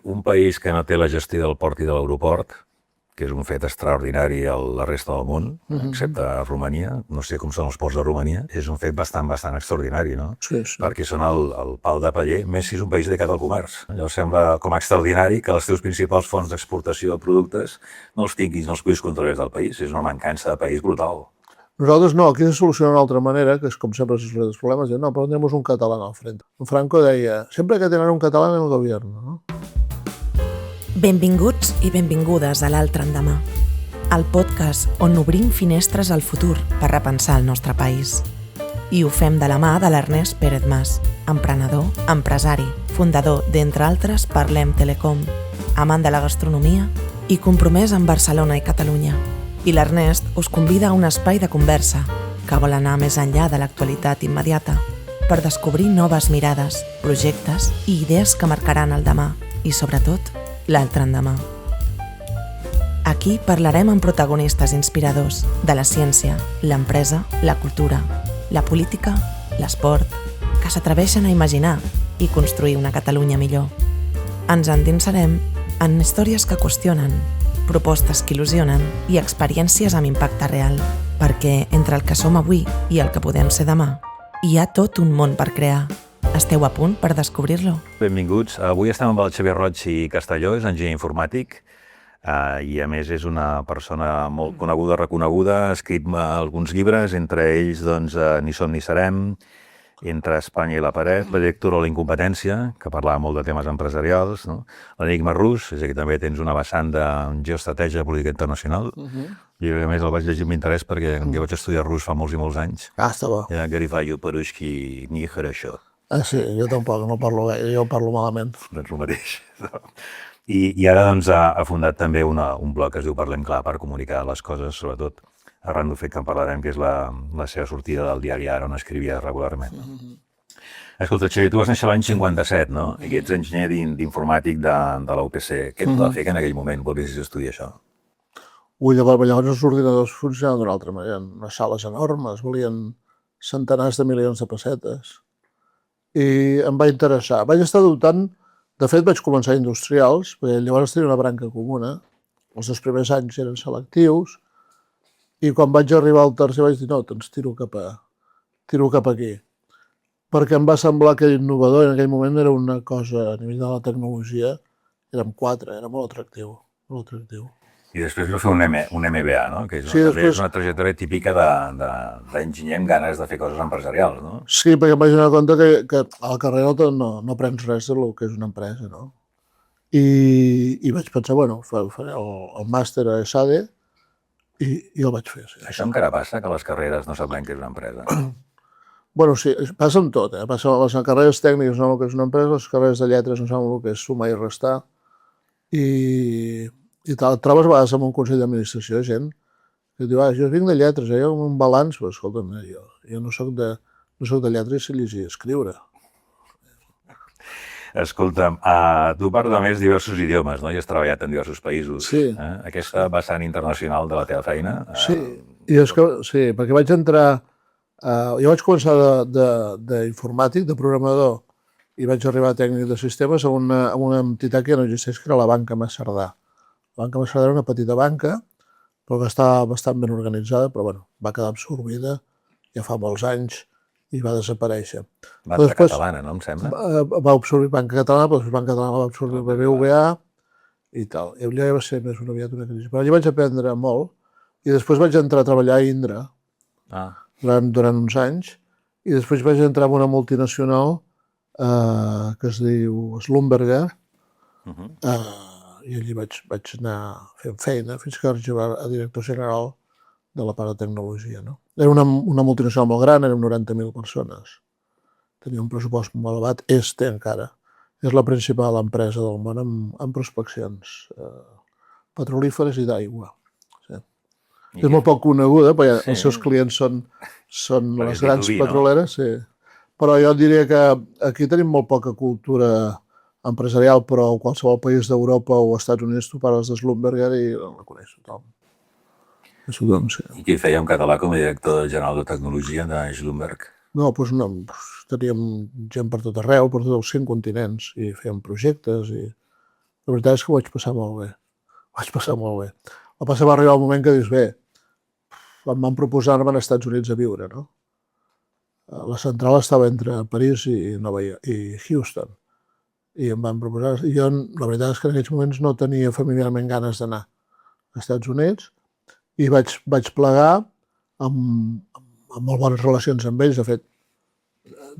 un país que no té la gestió del port i de l'aeroport, que és un fet extraordinari a la resta del món, excepte a Romania, no sé com són els ports de Romania, és un fet bastant extraordinari, no? Sí. Perquè són el pal de paller, més si és un país dedicat al comerç. Allò sembla com extraordinari que els teus principals fonts d'exportació de productes no els tinguis, no els puguis controlar del país. És una mancança de país brutal. Nosaltres no, aquí se soluciona d'una altra manera, que és com sempre se solucionan els problemes, no, però tenemos un catalán al frente. Franco deia, sempre hay que tener un catalán en el gobierno, no? Benvinguts i benvingudes a l'Altre Endemà, el podcast on obrim finestres al futur per repensar el nostre país. I ho fem de la mà de l'Ernest Pérez Mas, emprenedor, empresari, fundador d'entre altres Parlem Telecom, amant de la gastronomia i compromès amb Barcelona i Catalunya. I l'Ernest us convida a un espai de conversa que vol anar més enllà de l'actualitat immediata per descobrir noves mirades, projectes i idees que marcaran el demà i, sobretot, l'altre endemà. Aquí parlarem amb protagonistes inspiradors de la ciència, l'empresa, la cultura, la política, l'esport, que s'atreveixen a imaginar i construir una Catalunya millor. Ens endinsarem en històries que qüestionen, propostes que il·lusionen i experiències amb impacte real, perquè entre el que som avui i el que podem ser demà, hi ha tot un món per crear. Esteu a punt per descobrir-lo? Benvinguts. Avui estem amb el Xavier Roig i Castelló, és enginyer informàtic i a més és una persona molt coneguda, reconeguda, ha escrit alguns llibres, entre ells doncs, Ni som ni serem, Entre Espanya i la paret, La lectura o la incompetència, que parlava molt de temes empresarials, no? L'enigma rus, és a dir, que també tens una vessant de geoestratègia política internacional. I a més el vaig llegir amb interès perquè jo vaig estudiar rus fa molts i molts anys. Està bo. Garifallo, Perushki, ni хорошо. Sí, jo tampoc, no parlo gaire, jo parlo malament. Doncs el mateix. I ara doncs, ha fundat també un blog que es diu Parlem Clar, per comunicar les coses, sobretot arran del fet que en parlarem, que és la seva sortida del diari Ara, on escrivia regularment. Escolta, Xavier, tu vas néixer l'any 57, no? I ets enginyer d'informàtic de la UPC. Què et va fer que en aquell moment volguessis estudiar això? Llavors els ordinadors funcionaven d'una altra manera, en unes sales enormes, volien centenars de milions de pessetes. I em va interessar. Vaig estar dotant, de fet vaig començar a industrials, perquè llavors tenia una branca comuna, els dos primers anys eren selectius, i quan vaig arribar al tercer vaig dir, no, doncs tiro cap aquí. Perquè em va semblar que innovador, en aquell moment era una cosa, a nivell de la tecnologia, érem 4, era molt atractiu, molt atractiu. I després vas fer un MBA, no? Que és una trajectòria típica d'enginyer amb ganes de fer coses empresarials, no? Sí, perquè em vaig donar compte que a la carrera no aprens res del que és una empresa, no? I vaig pensar, bueno, faré el màster a ESADE i el vaig fer, sí. Això encara passa, que les carreres no saben que és una empresa? Bueno, sí, passa amb tot, passa amb les carreres tècniques no saben el que és una empresa, les carreres de lletres no saben el que és sumar i restar, i tal. Et trobes a vegades amb un consell d'administració, gent que diu, jo vinc de lletres, jo amb un balanç, però escolta'm, jo no soc de lletres i sé llegir i escriure. Escolta'm, tu parles a més diversos idiomes, no? I has treballat en diversos països. Sí. Aquesta vessant internacional de la teva feina? Sí, perquè vaig entrar... Jo vaig començar d'informàtic, de programador, i vaig arribar a tècnic de sistemes a una entitat que no existeix, que era la Banca Macerdà. La Banca Macerdà era una petita banca, però que estava bastant ben organitzada, però bueno, va quedar absorbida ja fa molts anys i va desaparèixer. Banca Catalana, no em sembla? Va absorbir Banca Catalana, però després Banca Catalana va absorbir BBVA i tal. I allò ja va ser més aviat una crisi. Però allà vaig aprendre molt i després vaig entrar a treballar a Indra durant uns anys i després vaig entrar en una multinacional que es diu Schlumberger i allí vaig anar fent feina fins que vaig arribar a director general de la part de tecnologia, no? Era una multinacional molt gran, érem 90.000 persones. Tenia un pressupost molt elevat, té encara. És la principal empresa del món amb prospeccions petrolíferes i d'aigua. Sí. És molt poc coneguda, perquè els seus clients són les grans petroleres, sí. Però jo diria que aquí tenim molt poca cultura empresarial, però a qualsevol país d'Europa o Estats Units tu parles de Schlumberger i la coneix tothom. I qui feia un català com a director general de tecnologia de Schlumberg? No, doncs no, teníem gent per tot arreu, per tots els 5 continents, i fèiem projectes, i La veritat és que ho vaig passar molt bé. Ho vaig passar molt bé. El que passa va arribar el moment que dius, bé, em van proposar anar als Estats Units a viure, no? La central estava entre París i Houston. I em van proposar... Jo, la veritat és que en aquells moments no tenia familiarment ganes d'anar als Estats Units i vaig plegar amb molt bones relacions amb ells. De fet,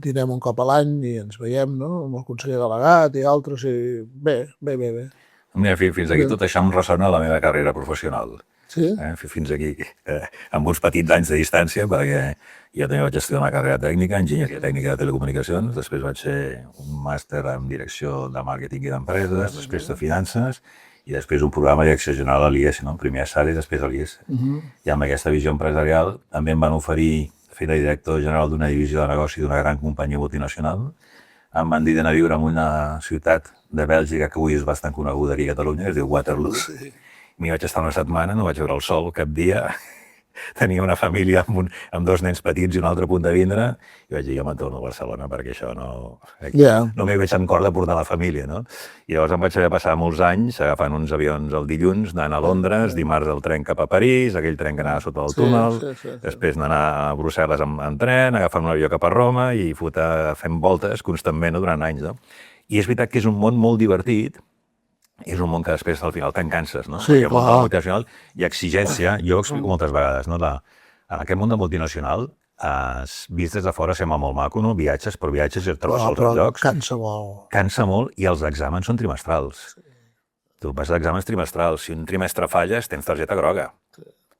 dinem un cop a l'any i ens veiem, no?, amb el conseller delegat i altres, i bé. Mira, fins aquí tot això em ressona la meva carrera professional. Sí? Fins aquí, amb uns petits anys de distància, perquè jo també vaig estudiar una carrera tècnica, enginyeria tècnica de telecomunicacions, després vaig fer un màster en direcció de màrqueting i d'empreses, després de finances, i després un programa de direcció general a l'IES, no? Primer a SAR i després a l'IES. I amb aquesta visió empresarial també em van oferir fer de director general d'una divisió de negoci d'una gran companyia multinacional. Em van dir d'anar a viure en una ciutat de Bèlgica que avui és bastant coneguda aquí a Catalunya, es diu Waterloo. Sí. M'hi vaig estar una setmana, no vaig veure el sol cap dia. Tenia una família amb 2 nens petits i un altre a punt de vindre, i vaig dir, jo me'n torno a Barcelona perquè això no m'hi veig amb cor de portar la família, no? I llavors em vaig haver passar molts anys agafant uns avions el dilluns, anant a Londres, dimarts el tren cap a París, aquell tren que anava sota el túnel, després d'anar a Brussel·les amb tren, agafant un avió cap a Roma i fent voltes constantment durant anys, no? I és veritat que és un món molt divertit, és un món que després al final te'n canses, no? Sí, clar. Multinacional i exigència, jo ho explico moltes vegades, no? En aquest món de multinacional, vist des de fora sembla molt maco, no? Viatges, però viatges i et trobes als llocs. Cansa molt. Cansa molt i els exàmens són trimestrals. Tu vas a exàmens trimestrals. Si un trimestre falles, tens targeta groga.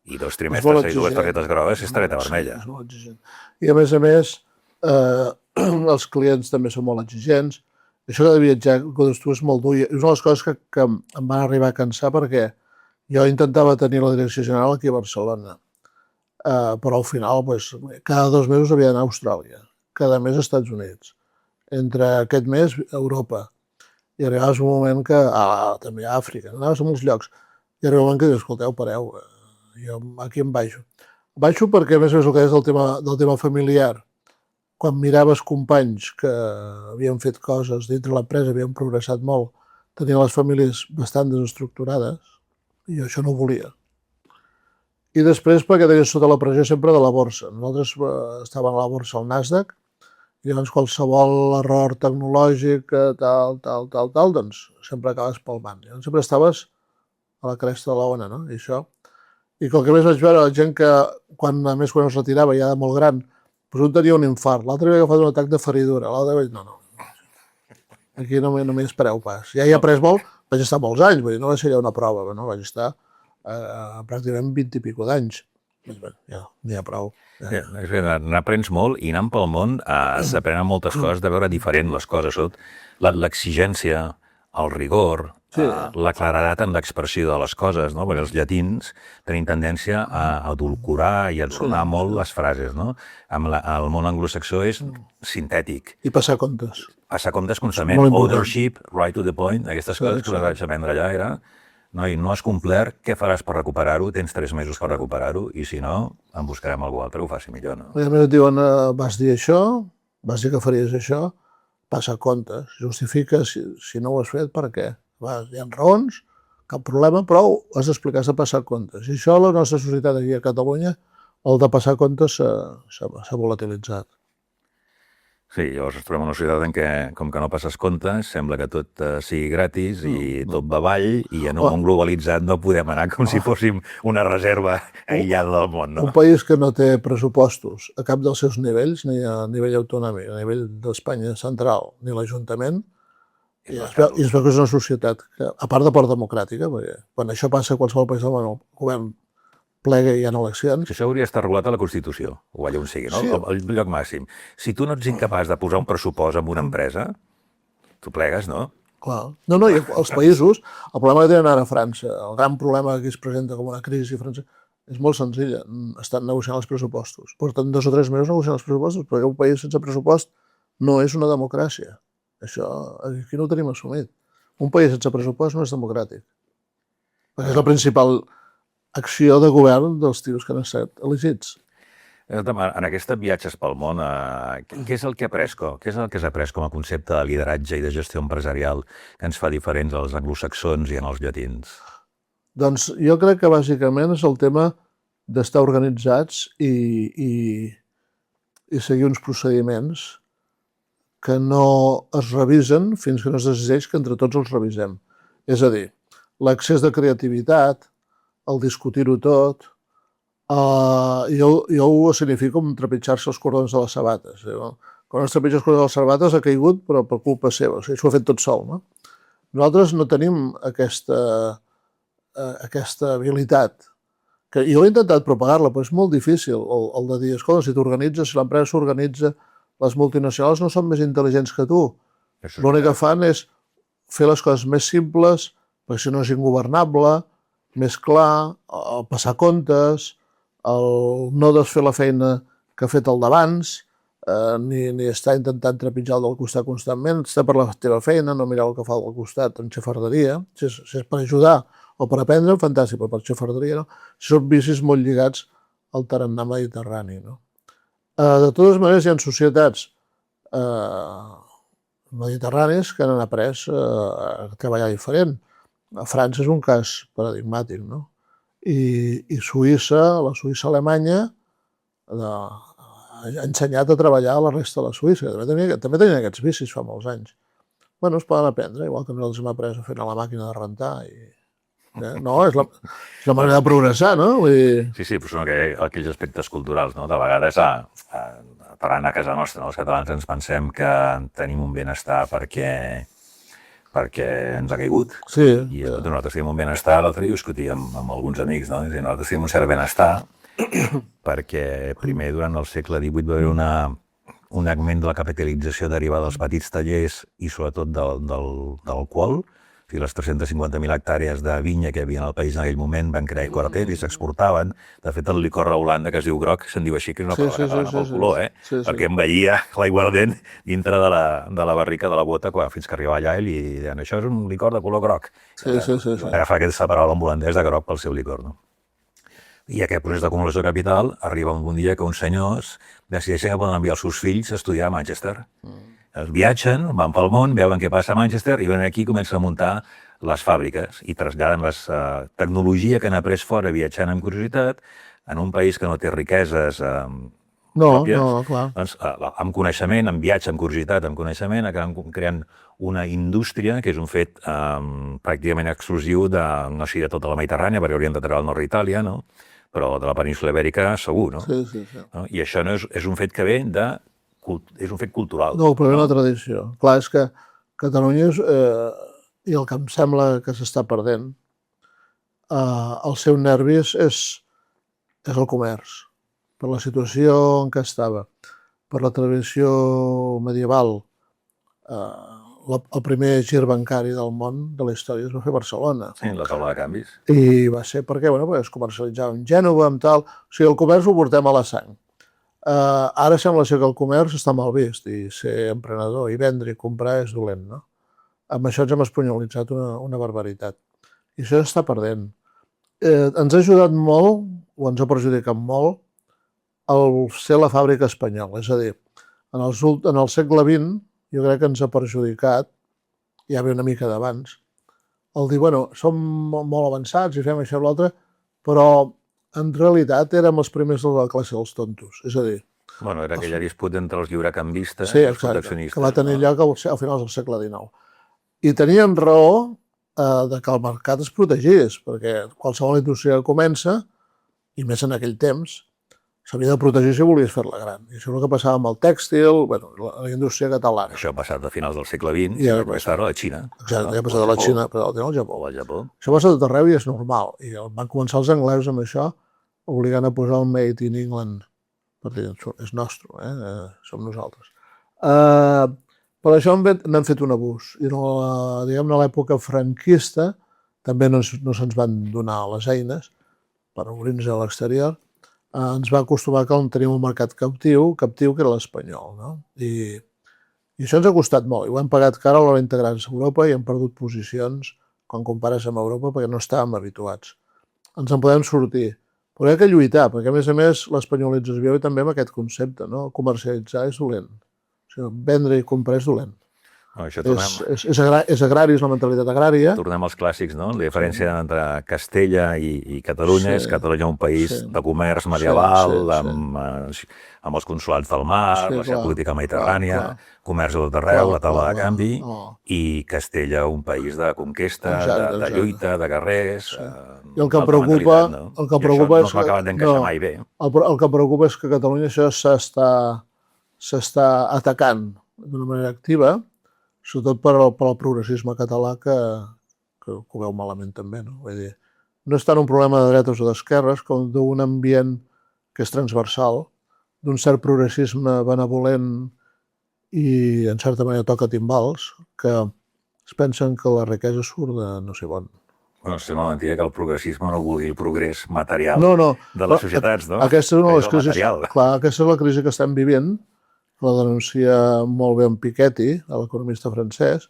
I 2 trimestres i 2 targetes grogues és targeta vermella. És molt exigent. I a més, els clients també són molt exigents. Això de viatjar, com dius tu, és molt dur. És una de les coses que em van arribar a cansar perquè jo intentava tenir la direcció general aquí a Barcelona, però al final cada 2 mesos havia d'anar a Austràlia, cada mes als Estats Units, entre aquest mes a Europa, i arribaves un moment que, també a Àfrica, anaves a molts llocs, i arriba un moment que dius, escolteu, pareu, jo aquí em baixo. Baixo perquè, a més, el que és del tema familiar, quan miraves companys que havien fet coses dintre l'empresa, havien progressat molt, tenien les famílies bastant desestructurades, i jo això no ho volia. I després perquè tenies sota la pressió sempre de la borsa. Nosaltres estàvem a la borsa al Nasdaq, i llavors qualsevol error tecnològic, tal, doncs sempre acabes palmant. Llavors sempre estaves a la cresta de l'ona, no? I això. I com que més vaig veure la gent que, quan es retirava ja de molt gran, un tenia un infart, l'altre havia agafat un atac de feridura, l'altre vaig dir, no, aquí no m'hi espereu pas. Ja hi he après molt, vaig estar molts anys, vull dir, no va ser allà una prova, no? Vaig estar pràcticament 20 i escaig d'anys. Ja, n'hi ha prou. N'aprens molt i anant pel món s'aprenen moltes coses de veure diferent les coses, l'exigència, el rigor, la claredat en l'expressió de les coses, no? Perquè els llatins tenim tendència a adulcorar i a ensonar molt les frases, no? El món anglosaxó és sintètic. I passar comptes. Passar comptes constantment. Ownership, right to the point, aquestes coses que les vaig aprendre allà era no has complert, què faràs per recuperar-ho? Tens 3 mesos per recuperar-ho i si no, en buscarem algú altre que ho faci millor, no? I a més et diuen, vas dir això, vas dir que faries això, passa comptes, justifica si no ho has fet, per què? Hi ha raons, cap problema, però has d'explicar, has de passar comptes. I això a la nostra societat aquí a Catalunya, el de passar comptes s'ha volatilitzat. Sí, llavors ens trobem en una societat en què, com que no passes comptes, sembla que tot sigui gratis i tot va avall, i en un món globalitzat no podem anar com si fóssim una reserva aïllada del món, no? Un país que no té pressupostos a cap dels seus nivells, ni a nivell autonòmic, a nivell d'Espanya central, ni l'Ajuntament, i es veu que és una societat que, a part de part democràtica, perquè quan això passa a qualsevol país del món, el govern plega i hi ha eleccions. Això hauria d'estar regulat a la Constitució, o allà on sigui, no? Sí. El lloc màxim. Si tu no ets incapaç de posar un pressupost en una empresa, tu plegues, no? Clar. No, i els països, el problema que tenen ara a França, el gran problema que es presenta com una crisi a França, és molt senzilla. Estan negociant els pressupostos. Porten 2 o 3 mesos negociant els pressupostos, perquè un país sense pressupost no és una democràcia. Això aquí no ho tenim assumit. Un país sense pressupost no és democràtic. Perquè és la principal acció de govern dels tios que han estat elegits. En aquests viatges pel món, què és el que has après com a concepte de lideratge i de gestió empresarial que ens fa diferents als anglosaxons i als llatins? Doncs jo crec que bàsicament és el tema d'estar organitzats i seguir uns procediments que no es revisen fins que no es decideix que entre tots els revisem. És a dir, l'accés de creativitat, el discutir-ho tot, jo ho significo com trepitjar-se els cordons de les sabates. Quan es trepitja els cordons de les sabates ha caigut, però per culpa seva. O sigui, això ho ha fet tot sol. No? Nosaltres no tenim aquesta habilitat. Que jo he intentat propagar-la, però és molt difícil el de dir, escolta, si t'organitzes, si l'empresa s'organitza, les multinacionals no són més intel·ligents que tu. L'únic que fan és fer les coses més simples, perquè si no és ingovernable, més clar, el passar comptes, el no desfer la feina que ha fet el d'abans, ni estar intentant trepitjar el del costat constantment, estar per la teva feina, no mirar el que fa al costat en xafarderia. Si és per ajudar o per aprendre, fantàstic, però per xafarderia no. Són vicis molt lligats al tarannà mediterrani. No? De totes maneres, hi ha societats mediterrànies que han après a treballar diferent. A França és un cas paradigmàtic, no? I Suïssa, la Suïssa alemanya, ha ensenyat a treballar a la resta de la Suïssa. També tenien aquests vicis fa molts anys. Bueno, es poden aprendre, igual que nosaltres hem après a fer a la màquina de rentar. No, és la manera de progressar, no? Sí, però són aquells aspectes culturals, no? De vegades, parlant a casa nostra, els catalans ens pensem que tenim un benestar perquè ens ha caigut. Sí. I nosaltres tenim un benestar, l'altre dia ho discutíem amb alguns amics, no? Nosaltres tenim un cert benestar perquè primer durant el segle XVIII va haver un augment de la capitalització derivada dels petits tallers i sobretot del alcohol. O sigui, les 350.000 hectàrees de vinya que hi havia al país en aquell moment van crear quarters i s'exportaven. De fet, el licor d'Holanda, que es diu groc, se'n diu així, que és una cosa catalana pel color, perquè envellia l'aiguardent dintre de la barrica de la bota fins que arribava allà i li deien això és un licor de color groc. Sí. Agafar aquesta paraula en holandès de groc pel seu licor, no? I aquest procés d'acumulació de capital arriba un dia que uns senyors decideixen que poden enviar els seus fills a estudiar a Manchester. Es viatgen, van pel món, veuen què passa a Manchester i venen aquí i comencen a muntar les fàbriques i traslladen la tecnologia que han après fora viatjant amb curiositat en un país que no té riqueses pròpies. No, clar. Doncs, amb coneixement, amb viatge, amb curiositat, amb coneixement, acaben creant una indústria que és un fet pràcticament exclusiu no sé de tota la Mediterrània, perquè haurien de treure al nord d'Itàlia, no? Però de la península Ibèrica segur, no? Sí. No? I això no és un fet que ve és un fet cultural. No, però és una tradició. Clar, és que Catalunya i el que em sembla que s'està perdent, el seu nervi és el comerç. Per la situació en què estava, per la tradició medieval, el primer gir bancari del món de la història es va fer a Barcelona. Sí, la taula de canvis. I va ser perquè es comercialitzava amb Gènova, amb tal. O sigui, el comerç ho portem a la sang. Ara sembla ser que el comerç està mal vist i ser emprenedor i vendre i comprar és dolent, no? Amb això ens hem espanyolitzat una barbaritat. I això s'està perdent. Ens ha ajudat molt, o ens ha perjudicat molt, el ser la fàbrica espanyola. És a dir, en el segle XX, jo crec que ens ha perjudicat, ja ve una mica d'abans, el dir, bueno, som molt avançats i fem això i l'altre, però en realitat érem els primers de la classe dels tontos. És a dir... Bueno, era aquella disputa entre els lliurecanvistes i els proteccionistes. Que va tenir lloc al final del segle XIX. I teníem raó de que el mercat es protegís, perquè qualsevol indústria que comença, i més en aquell temps, s'havia de protegir si volies fer-la gran. I això és el que passava amb el tèxtil, la indústria catalana. Això ha passat a finals del segle XX, i més tard a la Xina. Exacte, ja ha passat a la Xina, però al Japó. O al Japó. Això passa a tot arreu i és normal. I van començar els anglesos amb això, obligant a posar el Made in England. Per dir, és nostre, som nosaltres. Per això n'han fet un abús. I diguem-ne, a l'època franquista també no se'ns van donar les eines per obrir-nos a l'exterior. Ens va acostumar que tenim un mercat captiu que era l'espanyol. No? I això ens ha costat molt. I ho hem pagat car a l'hora d'integrar-nos a Europa i hem perdut posicions quan compares amb Europa perquè no estàvem habituats. Ens en podem sortir, Però hi ha que lluitar, perquè a més l'espanyolització ve també amb aquest concepte, no? Comercialitzar és dolent. O sigui, vendre i comprar és dolent. Això És agrari, és la mentalitat agrària. Tornem als clàssics, no? La diferència entre Castella i Catalunya és Catalunya un país de comerç medieval, amb els consolats del mar, la seva política mediterrània, comerç a tot arreu, la taula de canvi, i Castella un país de conquesta, de lluita, de guerrers... I el que preocupa... El que preocupa és que... No s'ha acabat d'encaixar mai bé. El que preocupa és que a Catalunya això s'està atacant d'una manera activa, sobretot per al progressisme català que ho veu malament també, no? Vull dir, no és tant un problema de dretes o d'esquerres com d'un ambient que és transversal, d'un cert progressisme benevolent i en certa manera toca timbals, que es pensen que la riquesa surt de no sé on. Bueno, sembla mentida que el progressisme no vulgui el progrés material de les societats, no? Aquesta és una de les crisis. Clar, aquesta és la crisi que estem vivint, la denuncia molt bé en Piketty, l'economista francès.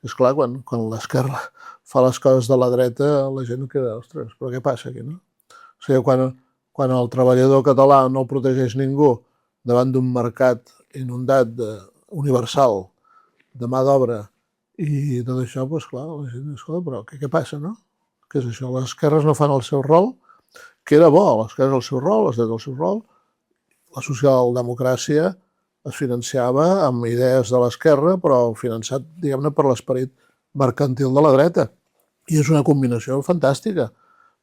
És clar, quan l'esquerra fa les coses de la dreta, la gent queda, ostres, però què passa aquí, no? O sigui, quan el treballador català no el protegeix ningú davant d'un mercat inundat universal de mà d'obra i tot això, doncs clar, la gent, escolta, però què passa, no? Què és això? Les esquerres no fan el seu rol, que era bo, les esquerres el seu rol, les dretes el seu rol, la socialdemocràcia es financiava amb idees de l'esquerra, però finançat, diguem-ne, per l'esperit mercantil de la dreta. I és una combinació fantàstica.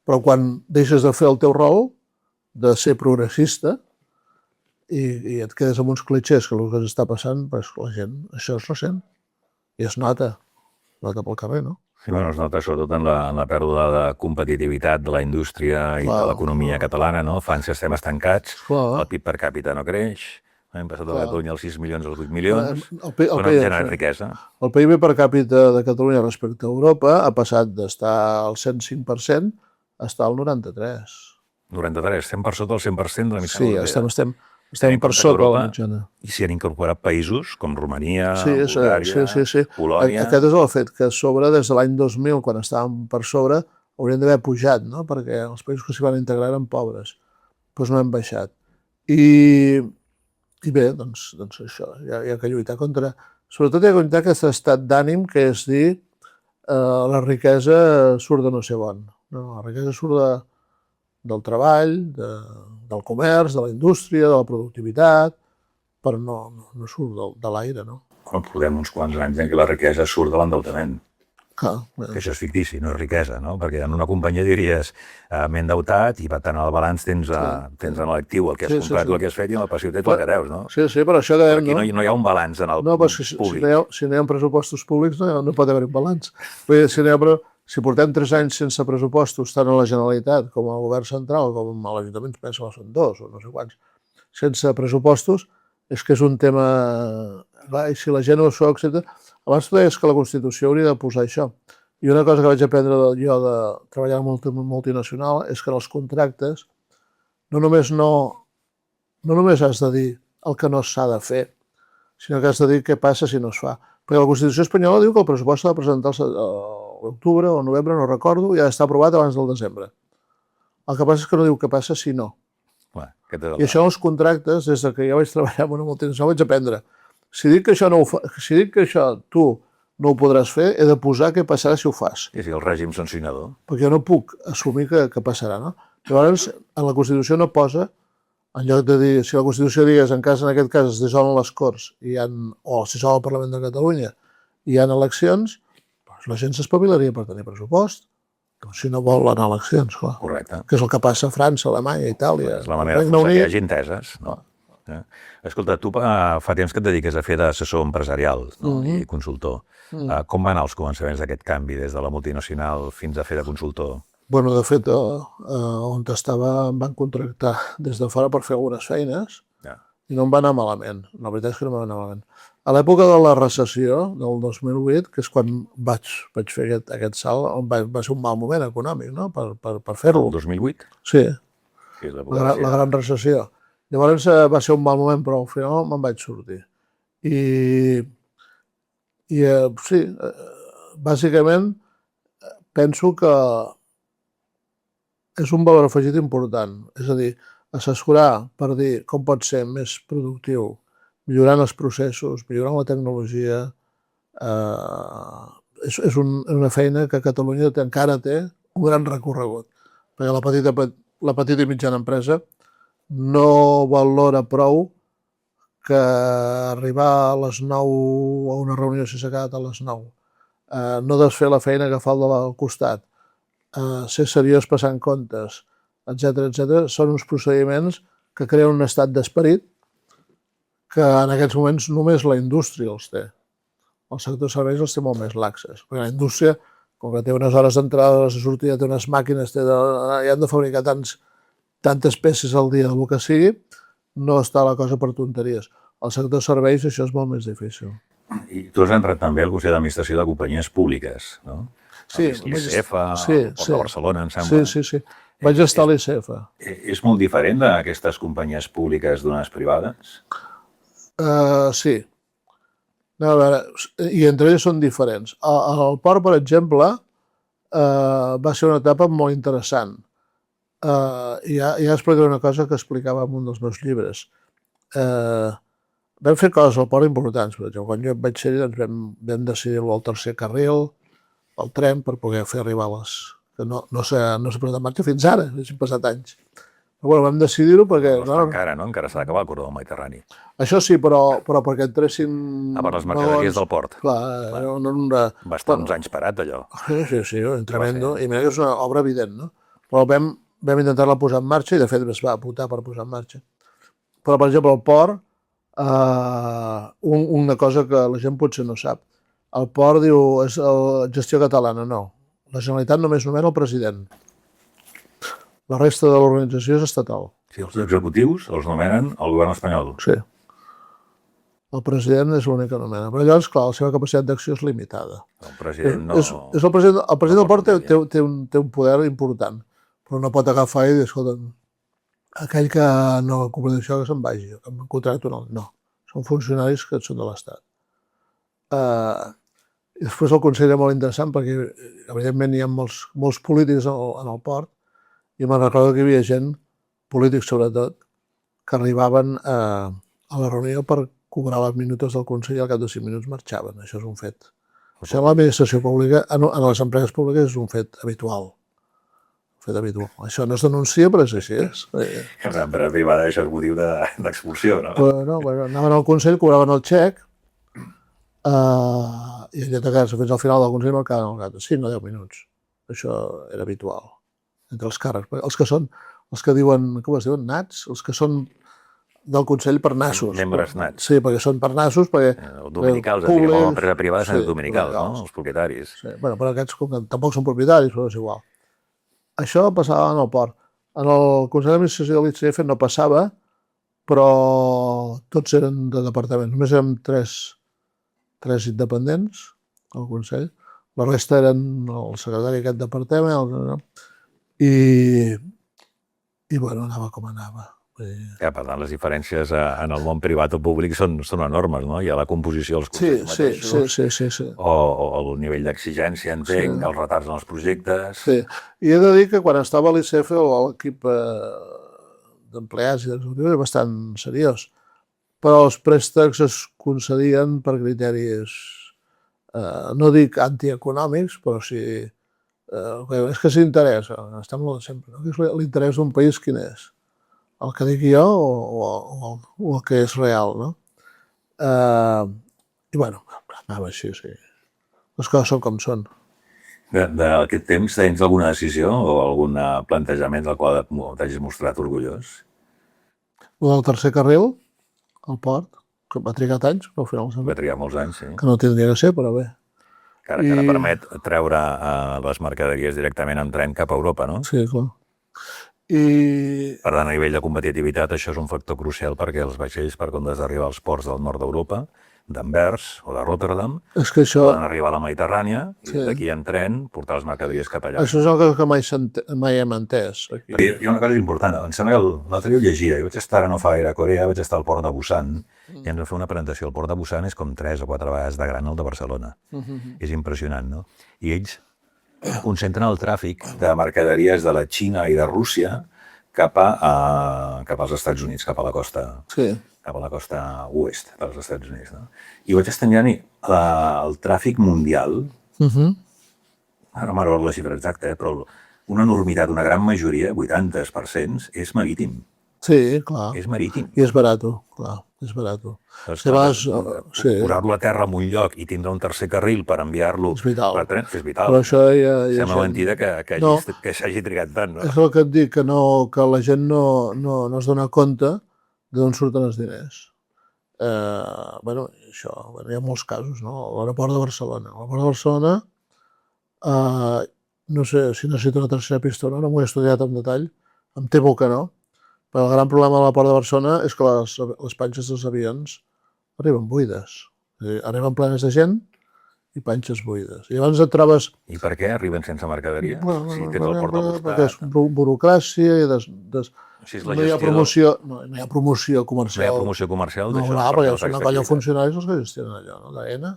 Però quan deixes de fer el teu rol, de ser progressista, i et quedes amb uns clitxers que el que està passant, doncs la gent, això es ressent. I es nota pel carrer, no? Sí, bueno, es nota sobretot en la pèrdua de competitivitat de la indústria i de l'economia catalana, no? Fa anys que estem estancats, el PIB per càpita no creix, hem passat de Catalunya als 6 milions als 8 milions, però no genera riquesa. El PIB per càpita de Catalunya respecte a Europa ha passat d'estar al 105% a estar al 93%. 93%, estem per sota del 100% de la mitjana europea. Sí, estem per sota de la mitjana. I s'hi han incorporat països com Romania, Bulgària, Polònia... Aquest és el fet, que a sobre, des de l'any 2000, quan estàvem per sobre, haurien d'haver pujat, no? Perquè els països que s'hi van integrar eren pobres. Doncs no hem baixat. I bé, doncs això, hi ha que lluitar contra... Sobretot hi ha que lluitar aquest estat d'ànim que és dir la riquesa surt de no sé on. No, la riquesa surt del treball, del comerç, de la indústria, de la productivitat, però no surt de l'aire, no? Portem uns quants anys en què la riquesa surt de l'endeutament. Clar. Que això és fictici, no és riquesa, no? Perquè en una companyia diries m'he endeutat i per tant al balanç tens en l'actiu el que has comprat i el que has fet i en la passió tens el que deus, no? Sí, però això que dèiem, no? No hi ha un balanç en el públic. Si no hi ha pressupostos públics no pot haver un balanç. Si portem 3 anys sense pressupostos, tant a la Generalitat com al Govern Central, com a l'Ajuntament, penso que són 2 o no sé quants, sense pressupostos, és que és un tema... Clar, i si la gent ho accepta... Abans tu deies que la Constitució hauria de posar això. I una cosa que vaig aprendre jo de treballar en multinacional és que en els contractes no només has de dir el que no s'ha de fer, sinó que has de dir què passa si no es fa. Perquè la Constitució espanyola diu que el pressupost s'ha de presentar a l'octubre o novembre, no recordo, i ha d'estar aprovat abans del desembre. El que passa és que no diu què passa si no. I això en els contractes, des que jo vaig treballar en una multinacional, vaig aprendre. Si dic que això tu no ho podràs fer, he de posar què passarà si ho fas. I si el règim sancionador. Perquè jo no puc assumir que passarà, no? Llavors, en la Constitució no posa, en lloc de dir, si la Constitució digués, en aquest cas es dissolen les Corts, o es dissol el Parlament de Catalunya, i hi ha eleccions, doncs la gent s'espavilaria per tenir pressupost, si no volen eleccions, clar. Correcte. Que és el que passa a França, Alemanya, Itàlia. És la manera de forçar que hi hagi enteses, no? Escolta, tu fa temps que et dediques a fer d'assessor empresarial i consultor. Com van els començaments d'aquest canvi des de la multinacional fins a fer de consultor? Bueno, de fet, on estava em van contractar des de fora per fer algunes feines i no em va anar malament. La veritat és que no em va anar malament. A l'època de la recessió del 2008, que és quan vaig fer aquest salt, va ser un mal moment econòmic, no?, per fer-lo. El 2008? Sí, la gran recessió. Llavors va ser un mal moment, però al final me'n vaig sortir. I sí, bàsicament penso que és un valor afegit important. És a dir, assessorar per dir com pot ser més productiu, millorant els processos, millorant la tecnologia, és una feina que Catalunya encara té un gran recorregut, perquè la petita i mitjana empresa no valora prou que arribar a les 9 a una reunió si s'ha quedat a les 9, no desfer la feina que fa el del costat, ser seriós passant comptes, etc., són uns procediments que creen un estat d'esperit que en aquests moments només la indústria els té. El sector serveis els té molt més laxes, perquè la indústria, com que té unes hores d'entrada, hores de sortida, té unes màquines, i han de fabricar tantes peces al dia, el que sigui, no està la cosa per tonteries. Al sector serveis això és molt més difícil. I tu has entrat també al Consell d'Administració de companyies públiques, no? Sí, l'ICF, el Port de Barcelona, em sembla. Sí. Vaig estar a l'ICF. És molt diferent d'aquestes companyies públiques d'unes privades? Sí. No, a veure, i entre elles són diferents. El port, per exemple, va ser una etapa molt interessant. I ja explicaré una cosa que explicava en un dels meus llibres. Vam fer coses al port importants. Per exemple, quan jo vaig ser-hi, doncs vam decidir el tercer carril, el tren, per poder fer arribar que no s'ha posat en marxa fins ara, hagin passat anys. Però bueno, vam decidir-ho perquè... Encara, no? Encara s'ha d'acabar el corredor mediterrani. Això sí, però perquè entressin... Per les mercaderies del port. Clar. Va estar uns anys parat, allò. Sí, tremendo. I mira que és una obra evident, no? Però vam intentar-la posar en marxa i, de fet, es va votar per posar en marxa. Però, per exemple, el port, una cosa que la gent potser no sap, el port diu és gestió catalana, no. La Generalitat només nomena el president. La resta de l'organització és estatal. Sí, els executius els nomenen el govern espanyol. Sí. El president és l'únic que nomena. Però llavors, clar, la seva capacitat d'acció és limitada. El president no... El president del port té un poder important, però no pot agafar i dir, escolta, aquell que no compleix això que se'n vagi, que em contracto un altre. No, són funcionaris que són de l'Estat. I després el Consell era molt interessant perquè, evidentment, hi ha molts polítics en el port i me'n recordo que hi havia gent, polítics sobretot, que arribaven a la reunió per cobrar les minutes del Consell i al cap de 5 minuts marxaven. Això és un fet. Això en l'administració pública, en les empreses públiques, és un fet habitual. Això no es denuncia, però és així. En l'empresa privada això és motiu d'expulsió, no? Bueno, anaven al Consell, cobraven el xec, i allà de casa fins al final del Consell marcaven el gat. 5 o 10 minuts. Això era habitual entre els càrrecs. Els que diuen, com es diuen, nats? Els que són del Consell per nassos. Membres nats. Sí, perquè són per nassos, perquè... Dominicals, l'empresa privada són dominicals, no? Els propietaris. Sí, bueno, però aquests tampoc són propietaris, però és igual. Això passava en el port. En el Consell d'Administració de l'ICF no passava, però tots eren de departament. Només érem tres independents al Consell. La resta eren el secretari d'aquest departament i bueno, anava com anava. Per tant, les diferències en el món privat o públic són enormes, no? Hi ha la composició dels consells mateixos. Sí. O el nivell d'exigència, entenc, els retards en els projectes... Sí, i he de dir que quan estava a l'ICF l'equip d'empleats i d'executius era bastant seriós, però els préstecs es concedien per criteris, no dic antieconòmics, però sí... és que s'interessa, estem molt de sempre, no? L'interès d'un país quin és? El que dic jo o el que és real, no? I bueno, anava així, sí. Les coses són com són. D'aquest temps tens alguna decisió o algun plantejament del qual t'hagis mostrat orgullós? El del tercer carril, al port, que va trigar anys, però al final va trigar molts anys, sí. Que no tindria que ser, però bé. Que ara permet treure les mercaderies directament en tren cap a Europa, no? Sí, clar. Per tant, a nivell de competitivitat, això és un factor crucial perquè els vaixells, per comptes d'arribar als ports del nord d'Europa, d'Anvers o de Rotterdam, poden arribar a la Mediterrània i d'aquí en tren portar les mercaderies cap allà. Això és una cosa que mai hem entès. Hi ha una cosa important. Em sembla que l'altre dia ho llegia. Jo vaig estar no fa gaire a Corea, vaig estar al port de Busan i ens va fer una presentació. El port de Busan és com 3 o 4 vegades de gran el de Barcelona. És impressionant, no? I ells concentren el tràfic de mercaderies de la Xina i de Rússia cap als Estats Units, cap a la costa oest dels Estats Units. No? I vaig estar mirant el tràfic mundial, ara no m'agrada la xifra exacta, però una enormitat, una gran majoria, 80%, és marítim. Sí, clar. És marítim. I és barat, clar, és barat. Posar-lo a terra en un lloc i tindre un tercer carril per enviar-lo per tren, és vital. Però això ja sembla mentida que s'hagi trigat tant. No? És el que et dic, que la gent no es dona compte d'on surten els diners. Hi ha molts casos, no? L'aeroport de Barcelona. L'aeroport de Barcelona, no sé si necessita una tercera pista o no m'ho he estudiat en detall, em temo que no, però el gran problema de l'aeroport de Barcelona és que les panxes dels avions arriben buides. Arriben plenes de gent i panxes buides. I llavors et trobes... I per què arriben sense mercaderia? Si tens el port al costat. Perquè és burocràcia i no hi ha promoció comercial. No hi ha promoció comercial d'això? No, clar, perquè és una colla de funcionaris els que gestionen allò, no? L'AENA.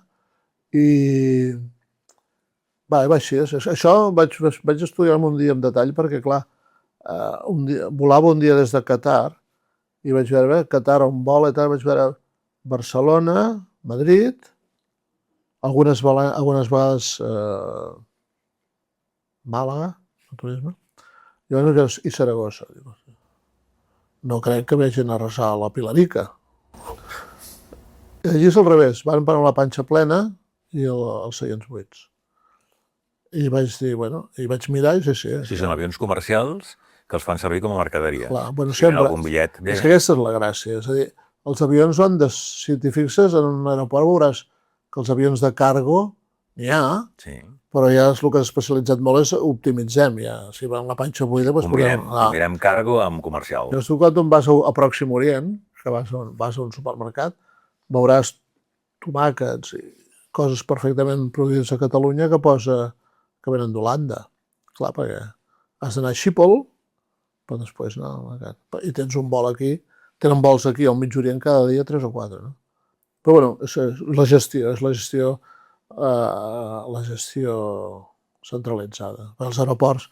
I... Va així. Això vaig estudiar-me un dia en detall perquè, clar, volava un dia des de Qatar i vaig veure Qatar on vola i tal, vaig veure Barcelona, Madrid, algunes vegades Màlaga, el turisme, i Saragossa. No crec que vegin arrasar la Pilarica. I allí és al revés, van per la panxa plena i els seients buits. I vaig dir, i vaig mirar i sí. Si són avions comercials que els fan servir com a mercaderia. Clar, sempre. Algun bitllet. És que aquesta és la gràcia. És a dir, els avions si t'hi fixes, en un aeroport veuràs que els avions de cargo n'hi ha, però ja el que s'ha especialitzat molt és optimitzem. Si van la panxa buida, doncs combinem cargo amb comercial. Llavors tu quan vas a Pròxim Orient, que vas a un supermercat, veuràs tomàquets i coses perfectament produïdes a Catalunya que venen d'Holanda. Clar, perquè has d'anar a Schiphol, però després no. I tens un vol aquí, tenen vols aquí al Mig Orient cada dia 3 o 4. No? Però és la gestió centralitzada. Els aeroports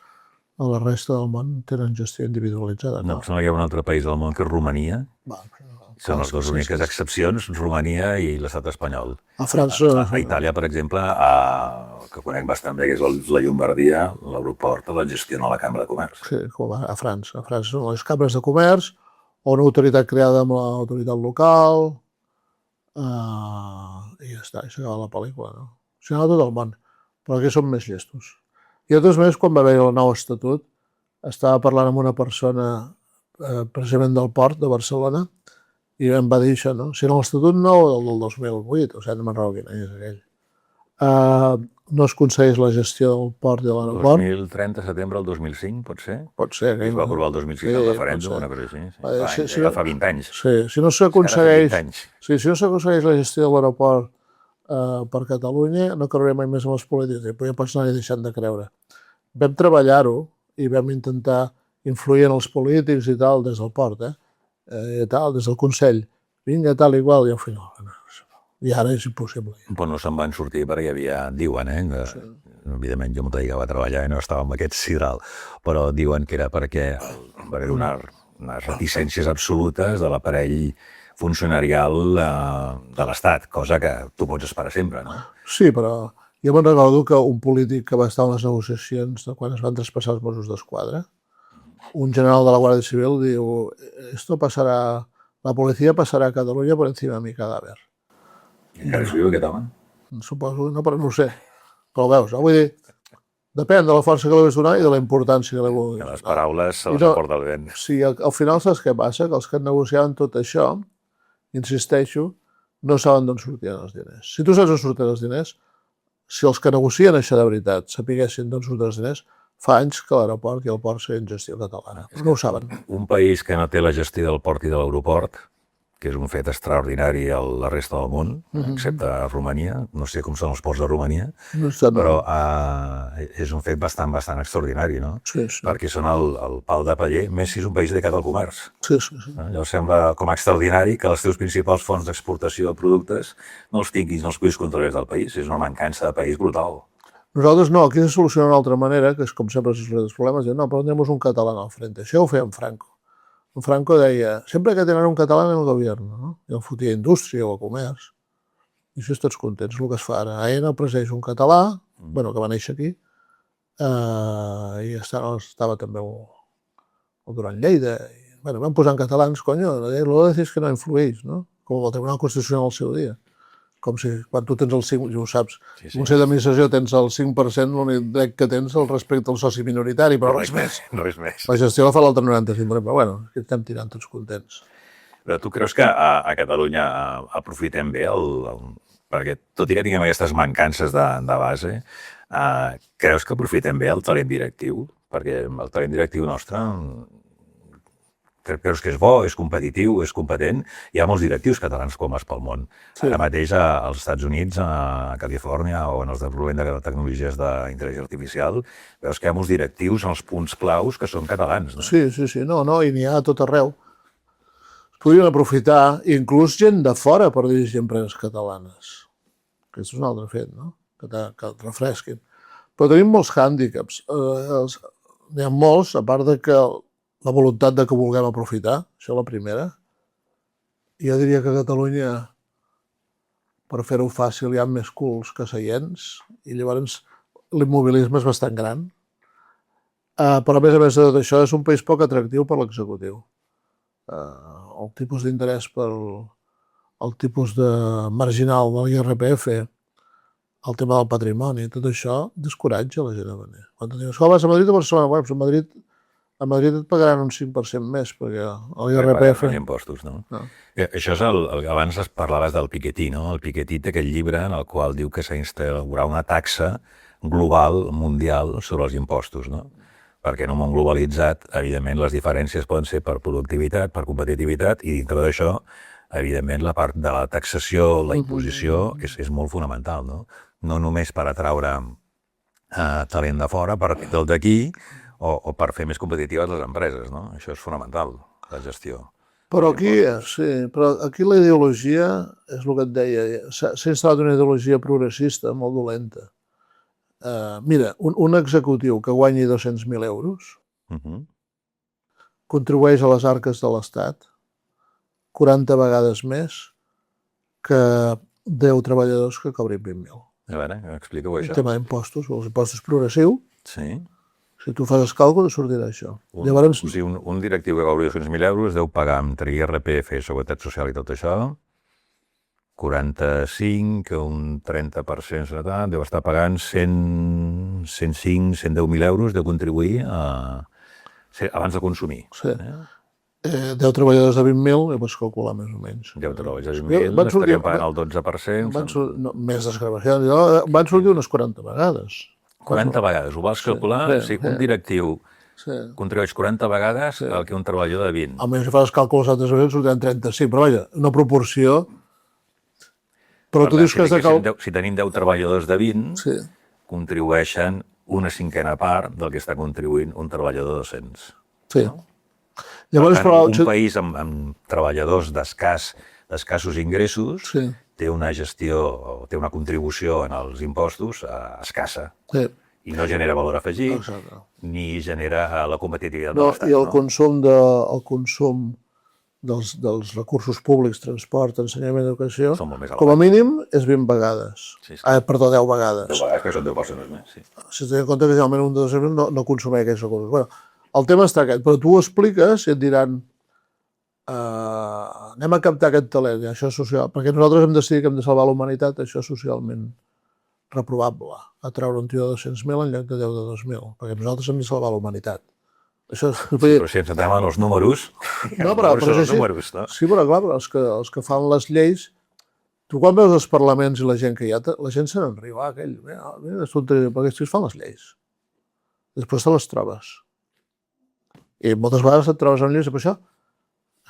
a la resta del món tenen gestió individualitzada. No, em sembla que hi ha un altre país del món que és Romania. Són les dues úniques excepcions, Romania i l'estat espanyol. A França... A Itàlia, per exemple, que conec bastant bé, que és la Llombardia, l'aeroport la gestiona la Cambra de Comerç. Sí, a França. A França són les cambres de comerç o una autoritat creada amb l'autoritat local i ja està, i s'acaba la pel·lícula. No? S'acaba tot el món, però aquí són més llestos. I de totes maneres, quan va haver el nou estatut, estava parlant amb una persona precisament del port de Barcelona i em va dir això, no? Si era l'Estatut nou o del 2008, o sigui, no me'n recordo quin any és aquell. No es concedeix la gestió del port i de l'aeroport. 2030, setembre del 2005, pot ser? Pot ser. Es va aprovar el 2006 el referèndum, una cosa així. Fa 20 anys. Sí, si no s'aconsegueix la gestió de l'aeroport per Catalunya, no creuré mai més en les polítiques, però ja pots anar-hi deixant de creure. Vam treballar-ho i vam intentar influir en els polítics i tal des del port, des del Consell. Vinga, tal i qual, i al final... I ara és impossible. Però no se'n van sortir perquè diuen, evidentment jo m'ho dedicava a treballar i no estava amb aquest sidral, però diuen que era perquè va haver unes reticències absolutes de l'aparell funcionarial de l'Estat, cosa que tu pots esperar sempre, no? Sí, però jo me'n recordo que un polític que va estar en les negociacions de quan es van traspassar els Mossos d'Esquadra, un general de la Guàrdia Civil diu la policia passarà a Catalunya por encima de mi cadáver. I encara és viu aquest home? Suposo, no, però no ho sé. Però ho veus, no? Vull dir, depèn de la força que li vas donar i de la importància que li vulguis. Que les paraules se les aporta el vent. Sí, al final saps què passa? Que els que negociaven tot això, insisteixo, no saben d'on sortien els diners. Si tu saps d'on surten els diners, si els que negocien això de veritat sapiguessin d'on surten els diners, fa anys que l'aeroport i el port serien gestió catalana, però no ho saben. Un país que no té la gestió del port i de l'aeroport, que és un fet extraordinari a la resta del món, excepte a Romania, no sé com són els ports de Romania, però és un fet bastant extraordinari, no? Sí. Perquè són el pal de paller, més si és un país dedicat al comerç. Sí. Llavors sembla com extraordinari que els teus principals fonts d'exportació de productes no els tinguis, no els puguis controlar del país. És una mancança de país brutal. Nosaltres no, aquí se soluciona d'una altra manera, que és com sempre se solucionen els problemes, diuen, no, pondremos un catalán al frente. Això ho feia en Franco. En Franco deia, sempre que tenen un català en el govern, no? I el fotia a indústria o a comerç. I així tots contents, el que es fa ara. AENA presideix un català, bueno, que va néixer aquí, i estava també el Duran Lleida. I, bueno, van posant catalans, conyo, lo de decir que no influeix, no? Com el Tribunal Constitucional al seu dia. Com si quan tu tens el 5%, ja ho saps, Sí. Consell d'Administració tens el 5%, l'únic dret que tens el respecte al soci minoritari, però res més. Res més. La gestió la fa l'altre 95%, però bueno, aquí estem tirant tots contents. Però tu creus que a Catalunya aprofitem bé perquè tot i que tinguem aquestes mancances de base, creus que aprofitem bé el talent directiu? Perquè el talent directiu nostre creus que és bo, és competitiu, és competent. Hi ha molts directius catalans com pel món. Sí. Ara mateix als Estats Units, a Califòrnia o en els desenvolupament de tecnologies d'intel·ligència artificial, veus que hi ha molts directius en els punts claus que són catalans. No? Sí, no, i n'hi ha a tot arreu. Es podrien aprofitar, inclús gent de fora per dirigir empreses catalanes. Aquest és un altre fet, no? Que et refresquin. Però tenim molts hàndicaps. N'hi ha molts, a part de que la voluntat de que vulguem aprofitar, això és la primera. Jo diria que a Catalunya, per fer-ho fàcil, hi ha més culs que seients, i llavors l'immobilisme és bastant gran. Però a més de tot això, és un país poc atractiu per l'executiu. El tipus d'interès el tipus de marginal de l'IRPF, el tema del patrimoni, tot això descoratja la gent a venir. Quan dius, vas a Madrid o a Barcelona? A Madrid et pagaran un 5% més, perquè l'IRPF... Els impostos, no? Això és abans parlaves del Piketty, no? El Piketty té aquest llibre en el qual diu que s'instaurarà una taxa global, mundial, sobre els impostos, no? Perquè en un món globalitzat, evidentment, les diferències poden ser per productivitat, per competitivitat, i dintre d'això, evidentment, la part de la taxació, la imposició, és molt fonamental, no? No només per atraure talent de fora, per el d'aquí, o per fer més competitives les empreses, no? Això és fonamental, la gestió. Però aquí la ideologia, és el que et deia, s'ha instal·lat una ideologia progressista molt dolenta. Mira, un executiu que guanyi 200.000 euros contribueix a les arques de l'Estat 40 vegades més que 10 treballadors que cobrin 20.000. A veure, explica-ho això. El tema d'impostos, els impostos progressius, Sí. si tu fas el càlcul, et sortirà això. Llavors... O sigui, un directiu que cobri 200.000 euros deu pagar entre IRPF, Seguretat Social i tot això, 45, un 30%, deu estar pagant 100, 105, 110.000 euros de contribuir abans de consumir. Sí. 10 treballadors de 20.000, ja pots calcular més o menys. 10 treballadors de 20.000, estaríem pagant el 12%. Més desgravacions. Van sortir unes 40 vegades. 40 vegades, ho vols calcular? O sigui, un directiu contribueix 40 vegades el que un treballador de 20. Almenys si fas els càlculs altres vegades sortiran 35, però vaja, una proporció... Però tu dius que has de... Si tenim 10 treballadors de 20, contribueixen una cinquena part del que està contribuint un treballador de 200. Sí. Llavors, un país amb treballadors d'escassos ingressos té una gestió, o té una contribució en els impostos escassa. Sí. I no genera valor afegit, ni genera la competitivitat de l'Estat. I el consum dels recursos públics, transport, ensenyament, educació, com a mínim és 20 vegades. Perdó, 10 vegades. 10 vegades, que són 10 persones més, sí. Si tenen en compte que generalment un de 200 no consumeix aquests recursos. Bueno, el tema està aquest, però tu ho expliques i et diran anem a captar aquest talent, i això és social, perquè nosaltres hem decidit que hem de salvar la humanitat, això és socialment reprovable, atraure un tio de 200.000 en lloc de 10 de 2.000, perquè nosaltres hem de salvar la humanitat. Però si ens entrem en els números, però és així. Sí, però clar, els que fan les lleis, tu quan veus els parlaments i la gent que hi ha, la gent se n'en riu, aquell, mira, perquè aquests fan les lleis. Després te les trobes. I moltes vegades et trobes en lleis, però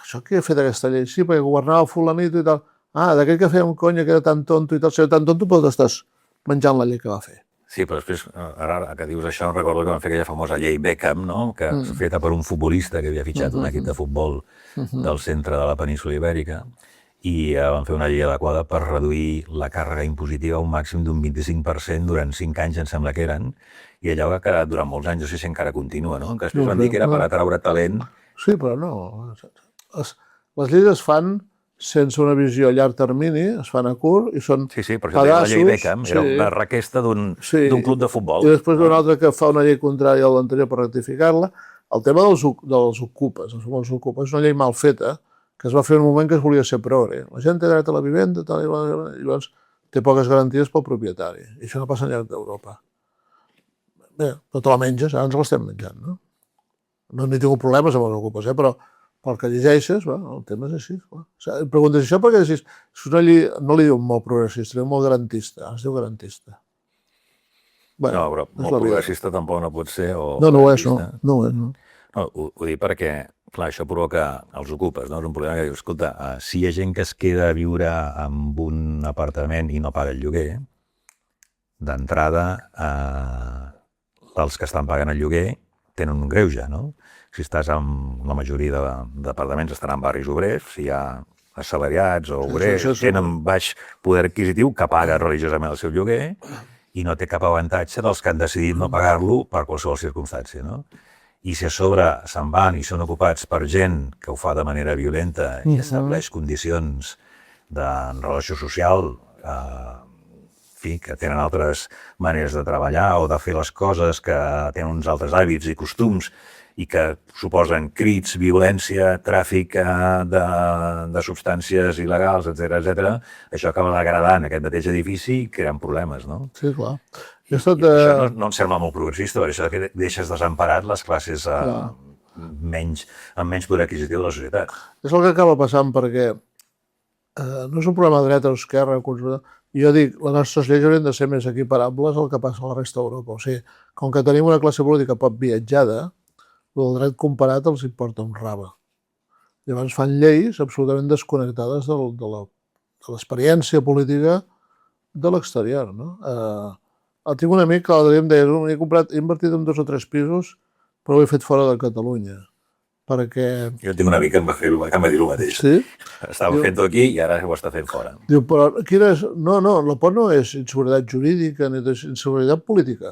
això què ha fet aquesta llei? Sí, perquè governava fulanito i tal. D'aquell que feia un conya que era tan tonto i tal, si era tan tonto, però t'estàs menjant la llei que va fer. Sí, però després, ara que dius això, recordo que van fer aquella famosa llei Beckham, no? Que feta per un futbolista que havia fitxat un equip de futbol del centre de la península Ibèrica, i van fer una llei adequada per reduir la càrrega impositiva a un màxim d'un 25% durant 5 anys, em sembla que eren, i allò ha quedat durant molts anys, no sé si encara continua, no? Que després van dir que era per atraure talent. Sí, però no. Les lleis es fan sense una visió a llarg termini, es fan a curt i són Sí, per exemple, la llei Beckham era sí. una requesta d'un club de futbol. I després una altra que fa una llei contrària a l'anterior per rectificar-la. El tema dels ocupes, els ocupes, és una llei mal feta, que es va fer en un moment que es volia ser progre. La gent té dret a la vivenda, i llavors té poques garanties pel propietari. I això no passa enlloc d'Europa. Bé, però te la menges, ara ens l'estem menjant, no? No n'hi tingut problemes amb els ocupes, però pel que llegeixes, el tema és així. Em preguntes això perquè és una llei, no li diu molt progressista, li diu molt garantista. Es diu garantista. No, però molt progressista tampoc no pot ser. No ho és, no ho és. No, ho dic perquè, clar, això provoca els ocupes, no? És un problema que dius, escolta, si hi ha gent que es queda a viure en un apartament i no paga el lloguer, d'entrada, els que estan pagant el lloguer tenen un greuge, no? Si estàs en la majoria d'apartaments estan en barris obrers, si hi ha assalariats o obrers, tenen baix poder adquisitiu que paga religiosament el seu lloguer i no té cap avantatge dels que han decidit no pagar-lo per qualsevol circumstància, no? I si a sobre se'n van i són ocupats per gent que ho fa de manera violenta i estableix condicions de relació social, que tenen altres maneres de treballar o de fer les coses, que tenen uns altres hàbits i costums i que suposen crits, violència, tràfic de substàncies il·legals, etc. Això acaba degradant aquest mateix edifici i creant problemes, no? Sí, clar. Això no em sembla molt progressista, perquè això que deixes desemparat les classes amb menys poder adquisitiu de la societat. És el que acaba passant perquè no és un problema de dreta o esquerra, jo dic, les nostres lleis haurien de ser més equiparables al que passa a la resta d'Europa. O sigui, com que tenim una classe política poc viatjada, el dret comparat els importa un rave. Llavors fan lleis absolutament desconnectades de l'experiència política de l'exterior, no? Tinc un amic que l'altre dia em deia, he invertit en 2 o 3 pisos, però ho he fet fora de Catalunya. Perquè... Jo tinc una mica que em va dir el mateix. Sí? Estava fent-ho aquí i ara ho està fent fora. Diu, però quina és... No, la por no és inseguretat jurídica ni inseguretat política.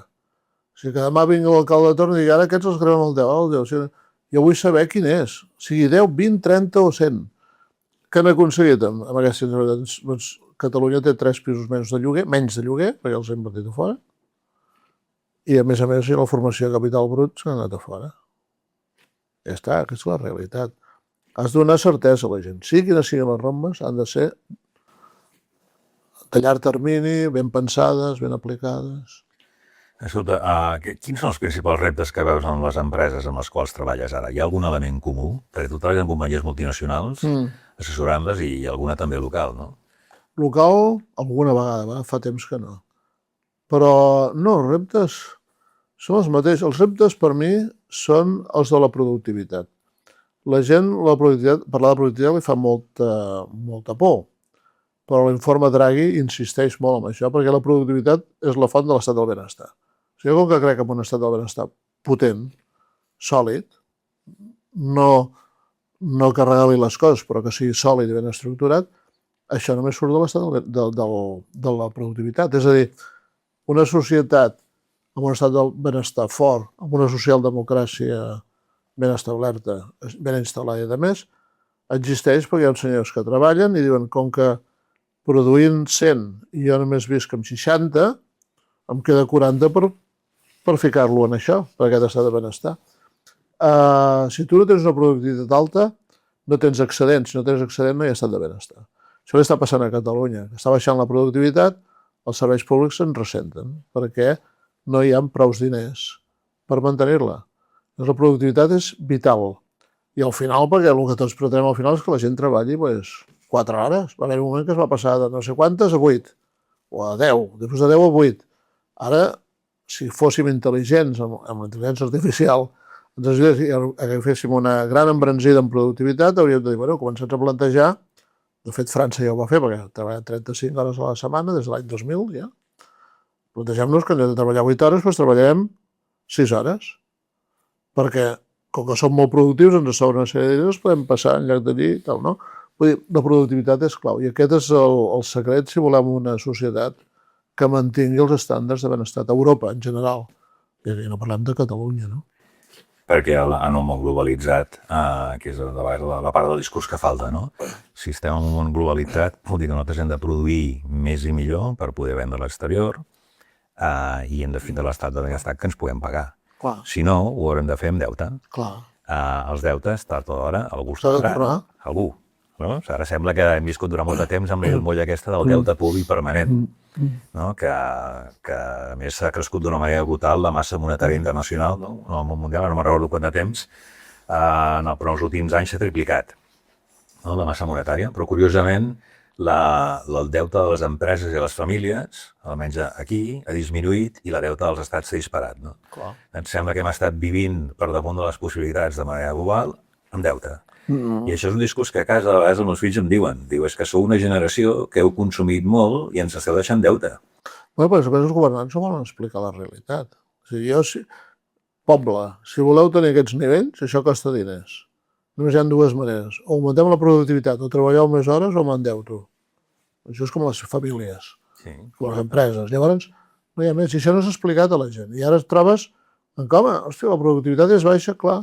O sigui, que demà vingui l'alcalde de torn i digui, ara aquests els creuen el 10. O sigui, jo vull saber quin és. O sigui, 10, 20, 30 o 100. Què han aconseguit amb aquesta inseguretat? Doncs Catalunya té 3 pisos menys de lloguer, perquè els hem invertit a fora. I a més, la formació de capital brut s'ha anat a fora. Ja està, aquesta és la realitat. Has de donar certesa a la gent. Sí, quines siguin les normes, han de ser de llarg termini, ben pensades, ben aplicades. Escolta, quins són els principals reptes que veus en les empreses amb les quals treballes ara? Hi ha algun element comú? Perquè tu treballes en companyies multinacionals, assessorant-les, i alguna també local, no? Local, alguna vegada, fa temps que no. Però no, els reptes són els mateixos. Els reptes, per mi, són els de la productivitat. La gent, parlar de productivitat li fa molta por, però l'informe Draghi insisteix molt en això, perquè la productivitat és la font de l'estat del benestar. O sigui, com que crec en un estat del benestar potent, sòlid, no que regali les coses, però que sigui sòlid i ben estructurat, això només surt de l'estat de la productivitat. És a dir, una societat amb un estat del benestar fort, amb una socialdemocràcia ben establerta, ben instal·lada i a més, existeix perquè hi ha uns senyors que treballen i diuen, com que produint 100 i jo només visc amb 60, em queda 40 per ficar-lo en això, per aquest estat de benestar. Si tu no tens una productivitat alta, no tens excedent. Si no tens excedent, no hi ha estat de benestar. Això li està passant a Catalunya. Està baixant la productivitat, els serveis públics se'n ressenten, perquè no hi ha prous diners per mantenir-la. La productivitat és vital. I al final, perquè el que tots pretendem al final és que la gent treballi 4 hores. Va haver un moment que es va passar de no sé quantes a 8, o a 10, després de 10 a 8. Ara, si fóssim intel·ligents amb la intel·ligència artificial, agaféssim una gran embranzida en productivitat, hauríem de dir, començats a plantejar, de fet França ja ho va fer, perquè treballen 35 hores a la setmana des de l'any 2000, ja. Plantegem-nos que en lloc de treballar 8 hores, doncs treballem 6 hores. Perquè, com que som molt productius, ens sobra una sèrie de dies, podem passar en lloc de dir tal, no? Vull dir, la productivitat és clau, i aquest és el secret si volem una societat que mantingui els estàndards de benestar a Europa, en general. I no parlem de Catalunya, no? Perquè en un món globalitzat, que és la part del discurs que falta, no? Si estem en un món globalitzat, vol dir que nosaltres hem de produir més i millor per poder vendre a l'exterior i hem de fins a l'estat de benestar que ens puguem pagar. Clar. Si no, ho haurem de fer amb deute. Clar. Els deutes, tard o d'hora, algú s'ha de tornar. Algú. No? Ara sembla que hem viscut durant molt de temps amb la molla aquesta del deute públic permanent, no? que a més s'ha crescut d'una manera brutal la massa monetària internacional, no? En el món mundial, no me'n recordo quant de temps, però els últims anys s'ha triplicat, no? La massa monetària, però curiosament el deute de les empreses i les famílies, almenys aquí, ha disminuït i la deute dels estats s'ha disparat. No? Em sembla que hem estat vivint per damunt de les possibilitats de manera global amb deute. I això és un discurs que a casa a vegades els meus fills em diuen. Diu, és que sou una generació que heu consumit molt i ens esteu deixant deute. Bé, però els governants no volen explicar la realitat. O sigui, poble, si voleu tenir aquests nivells, això costa diners. Només hi ha dues maneres. O augmentem la productivitat, o treballeu més hores, o m'endeuto. Això és com les famílies, com les empreses. Llavors, no hi ha més. I això no s'ha explicat a la gent. I ara et trobes en com, hòstia, la productivitat és baixa, clar.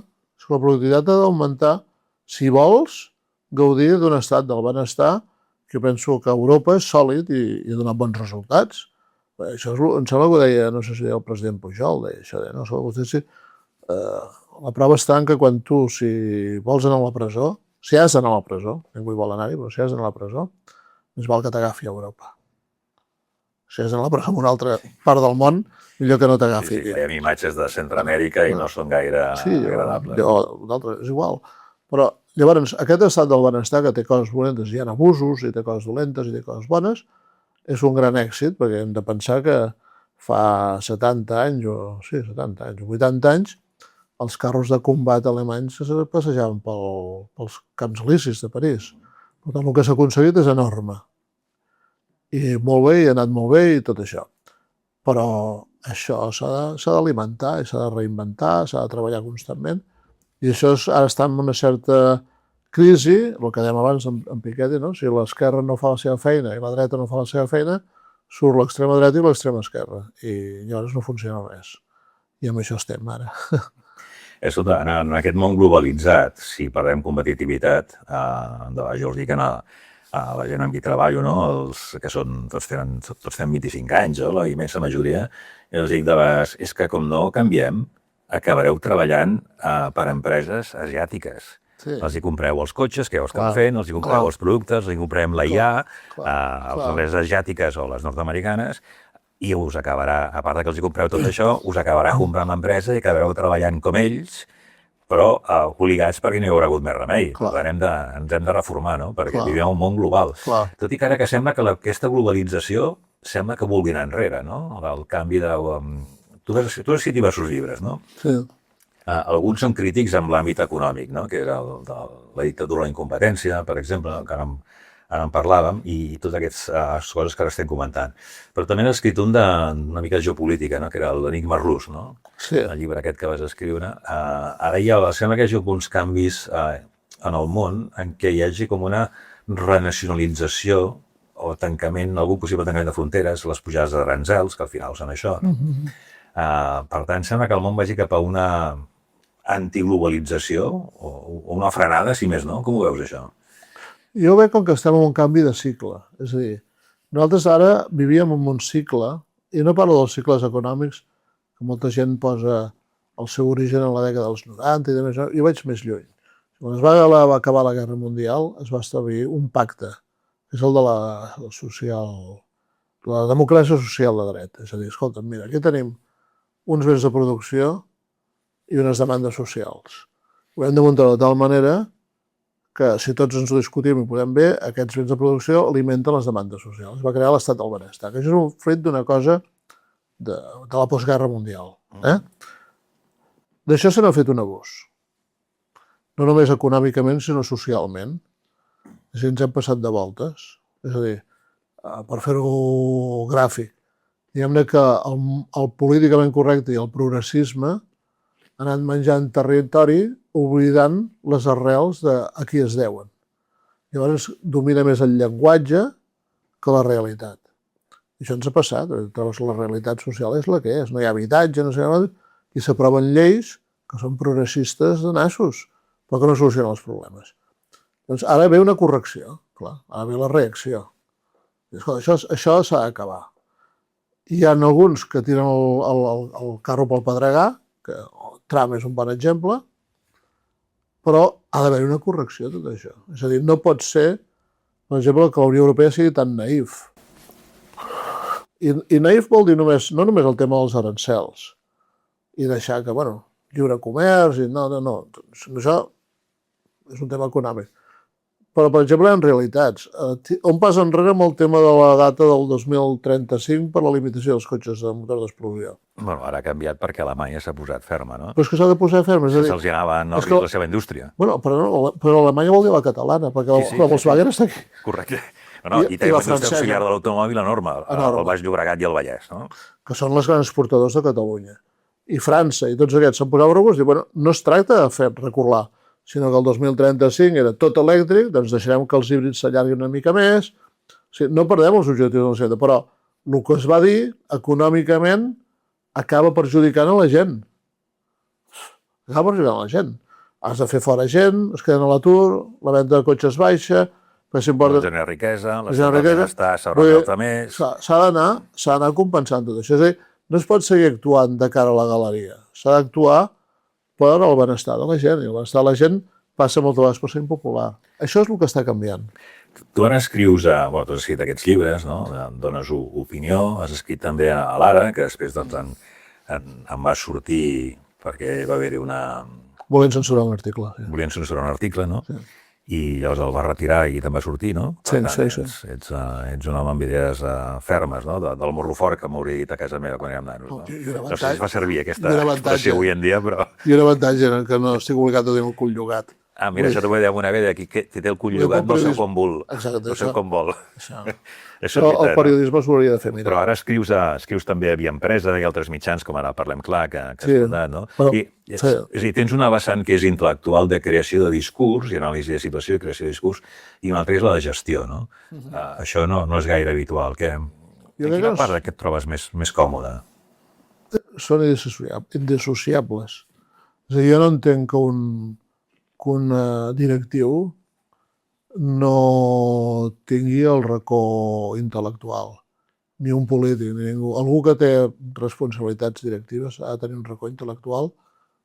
La productivitat ha d'augmentar si vols gaudir d'un estat del benestar que penso que Europa és sòlid i ha donat bons resultats. Això em sembla que ho deia, no sé si deia el president Pujol, deia això, no sé, vostè, la prova està en que quan tu, si vols anar a la presó, si has d'anar a la presó, ningú hi vol anar-hi, però si has d'anar a la presó, més val que t'agafi a Europa. Si has d'anar a la presó en una altra part del món, millor que no t'agafi. Sí, veiem imatges de Centroamèrica i no són gaire agradables. D'altres, és igual. Però llavors aquest estat del benestar que té coses dolentes, hi ha abusos, i té coses dolentes, i té coses bones, és un gran èxit, perquè hem de pensar que fa 70 anys, o 80 anys, els carros de combat alemanys es passejaven pels camps licis de París. Per tant, el que s'ha aconseguit és enorme. I molt bé, i ha anat molt bé, i tot això. Però això s'ha d'alimentar, i s'ha de reinventar, s'ha de treballar constantment. I això ara està en una certa crisi, el que dèiem abans en Piketty, no? Si l'esquerra no fa la seva feina i la dreta no fa la seva feina, surt l'extrema dreta i l'extrema esquerra. I llavors no funciona res. I amb això estem ara. Escolta, en aquest món globalitzat, si parlem competitivitat, jo us dic a la gent amb qui treballo, no? Tots tenen 25 anys, la immensa majoria, i els dic de vegades, és que com no canviem, acabareu treballant per empreses asiàtiques. Els hi compreu els cotxes, que ja ho estan fent, els hi compreu els productes, els hi comprem la IA, les empreses asiàtiques o les nord-americanes, i us acabarà, a part que els hi compreu tot això, us acabarà comprant l'empresa i acabareu treballant com ells, però obligats perquè no hi haurà hagut més remei. Per tant, ens hem de reformar, no? Perquè vivim en un món global. Tot i que ara que sembla que aquesta globalització sembla que vulgui anar enrere, no? El canvi de... Tu has escrit diversos llibres, no? Sí. Alguns són crítics en l'àmbit econòmic, no? Que era la dictadura de la incompetència, per exemple, que ara en parlàvem, i totes aquestes coses que ara estem comentant. Però també n'he escrit un d'una mica de geopolítica, no? Que era l'enigma rus, no? Sí. El llibre aquest que vas escriure. Ara sembla que hi hagi alguns canvis en el món en què hi hagi com una renacionalització o tancament, algun possible tancament de fronteres, les pujades d'aranzels, que al final són això, no? Per tant, sembla que el món vagi cap a una antiglobalització o una frenada, si més no. Com ho veus, això? Jo veig com que estem en un canvi de cicle. És a dir, nosaltres ara vivíem en un cicle, i no parlo dels cicles econòmics, que molta gent posa el seu origen en la dècada dels 90 i de més, jo vaig més lluny. Quan es va acabar la Guerra Mundial, es va establir un pacte, que és el de la democràcia social de dret. És a dir, escolta, mira, aquí tenim uns béns de producció i unes demandes socials. Ho hem de muntar de tal manera que si tots ens ho discutim i podem bé, aquests béns de producció alimenten les demandes socials. Es va crear l'estat del benestar, que això és un fruit d'una cosa de la postguerra mundial. D'això se n'ha fet un abús. No només econòmicament, sinó socialment. És a dir, ens hem passat de voltes. És a dir, per fer-ho gràfic, diguem-ne que el políticament correcte i el progressisme han anat menjant territori oblidant les arrels de a qui es deuen. Llavors domina més el llenguatge que la realitat. I això ens ha passat. La realitat social és la que és. No hi ha habitatge, no sé què, i s'aproven lleis que són progressistes de nassos, però que no solucionen els problemes. Doncs ara ve una correcció, clar, ara ve la reacció. Això s'ha d'acabar. Hi ha alguns que tiren el carro pel pedregar, que Trump és un bon exemple, però ha d'haver una correcció de tot això. És a dir, no pot ser, per exemple, que la Unió Europea sigui tan naïf. I naïf vol dir no només el tema dels arancels i deixar que, lliure comerç, i no. Això és un tema econòmic. Però, per exemple, en realitats, on passa enrere amb el tema de la data del 2035 per la limitació dels cotxes de motor d'explosió? Ara ha canviat perquè Alemanya s'ha posat ferma, no? Però és que s'ha de posar ferma. Se'ls anava a obrir la seva indústria. Però Alemanya vol dir la catalana, perquè la Volkswagen està aquí. Correcte. I té la indústria auxiliar de l'automòbil enorme, al Baix Llobregat i al Vallès, no? Que són les grans exportadors de Catalunya. I França i tots aquests s'han posat bravos i diuen, no es tracta de fer recular, sinó que el 2035 era tot elèctric, doncs deixarem que els híbrids s'allarguin una mica més. O sigui, no perdem els objectius del centre, però el que es va dir, econòmicament, acaba perjudicant a la gent. Acaba perjudicant a la gent. Has de fer fora gent, es queden a l'atur, la venda de cotxes baixa, no genera riquesa, l'estat del benestar s'haurà més... S'ha d'anar compensant tot això. És a dir, no es pot seguir actuant de cara a la galeria. S'ha d'actuar per al benestar de la gent, i el benestar de la gent passa moltes vegades per ser impopular. Això és el que està canviant. Tu ara escrius, tu has escrit aquests llibres, no? Dones opinió, has escrit també a l'Ara, que després en va sortir perquè va haver-hi una... Volien censurar un article. Sí. Volien censurar un article, no? Sí. I llavors el va retirar i te'n va sortir, no? Sí. Ets un home amb idees fermes, no? Del morro fort que m'hauria dit a casa meva quan érem nanos, no? No sé si fa servir aquesta expressió avui en dia, però... I un avantatge que no estic obligat a tenir el cull llogat. Mira, això t'ho vull dir amb una vegada, qui té el cull llogat no sé com vol. Exacte, no sé com vol. Això el periodisme s'ho hauria de fer mirar. Però ara escrius també a Via Empresa i altres mitjans, com ara Parlem Clar, que has fundat, no? És a dir, tens una vessant que és intel·lectual de creació de discurs i anàlisi de situació i creació de discurs, i una altra és la de gestió, no? Això no és gaire habitual. En quina part que et trobes més còmode? Són indissociables. És a dir, jo no entenc que un directiu no tingui el racó intel·lectual, ni un polític, ni ningú. Algú que té responsabilitats directives ha de tenir un racó intel·lectual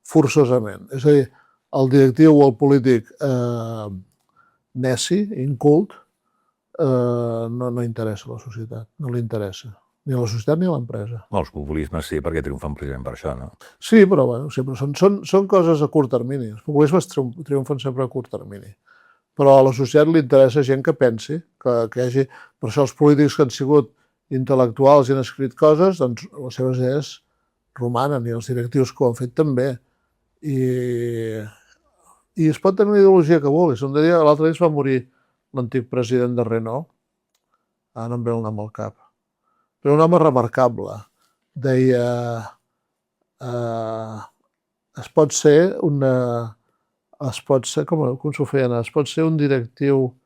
forçosament. És a dir, el directiu o el polític neci, incult, no interessa a la societat, no li interessa. Ni a la societat ni a l'empresa. Els populismes sí, perquè triomfen precisament per això, no? Sí, però sempre són coses a curt termini. Els populismes triomfen sempre a curt termini. Però a la societat li interessa gent que pensi, que hi hagi... Per això els polítics que han sigut intel·lectuals i han escrit coses, doncs les seves idees romanen, i els directius que ho han fet també. I es pot tenir la ideologia que vulguis. L'altre dia es va morir l'antic president de Renault, ara no em ve el nom al cap, però un home remarcable. Deia, es pot ser com s'ho feien, es pot ser un directiu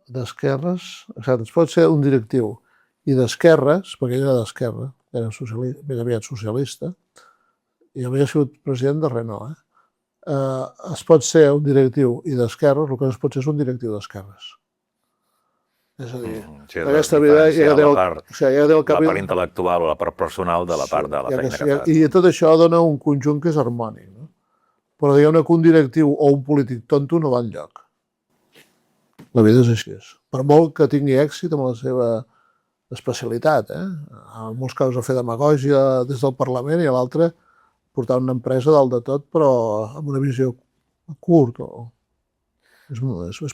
d'esquerres, exacte, es pot ser un directiu i d'esquerres, perquè ell era d'esquerra, era més aviat socialista, i havia sigut president de Renault. Es pot ser un directiu i d'esquerres, el que no es pot ser és un directiu d'esquerres. És a dir, aquesta vida ja té la part intel·lectual o la part personal de la part de la feina que fas. I tot això dona un conjunt que és harmònic. No? Però diguem-ne que un directiu o un polític tonto no va enlloc. La vida és així. Per molt que tingui èxit amb la seva especialitat. En molts casos a fer demagògia des del Parlament i a l'altre portar una empresa dalt de tot, però amb una visió curta. És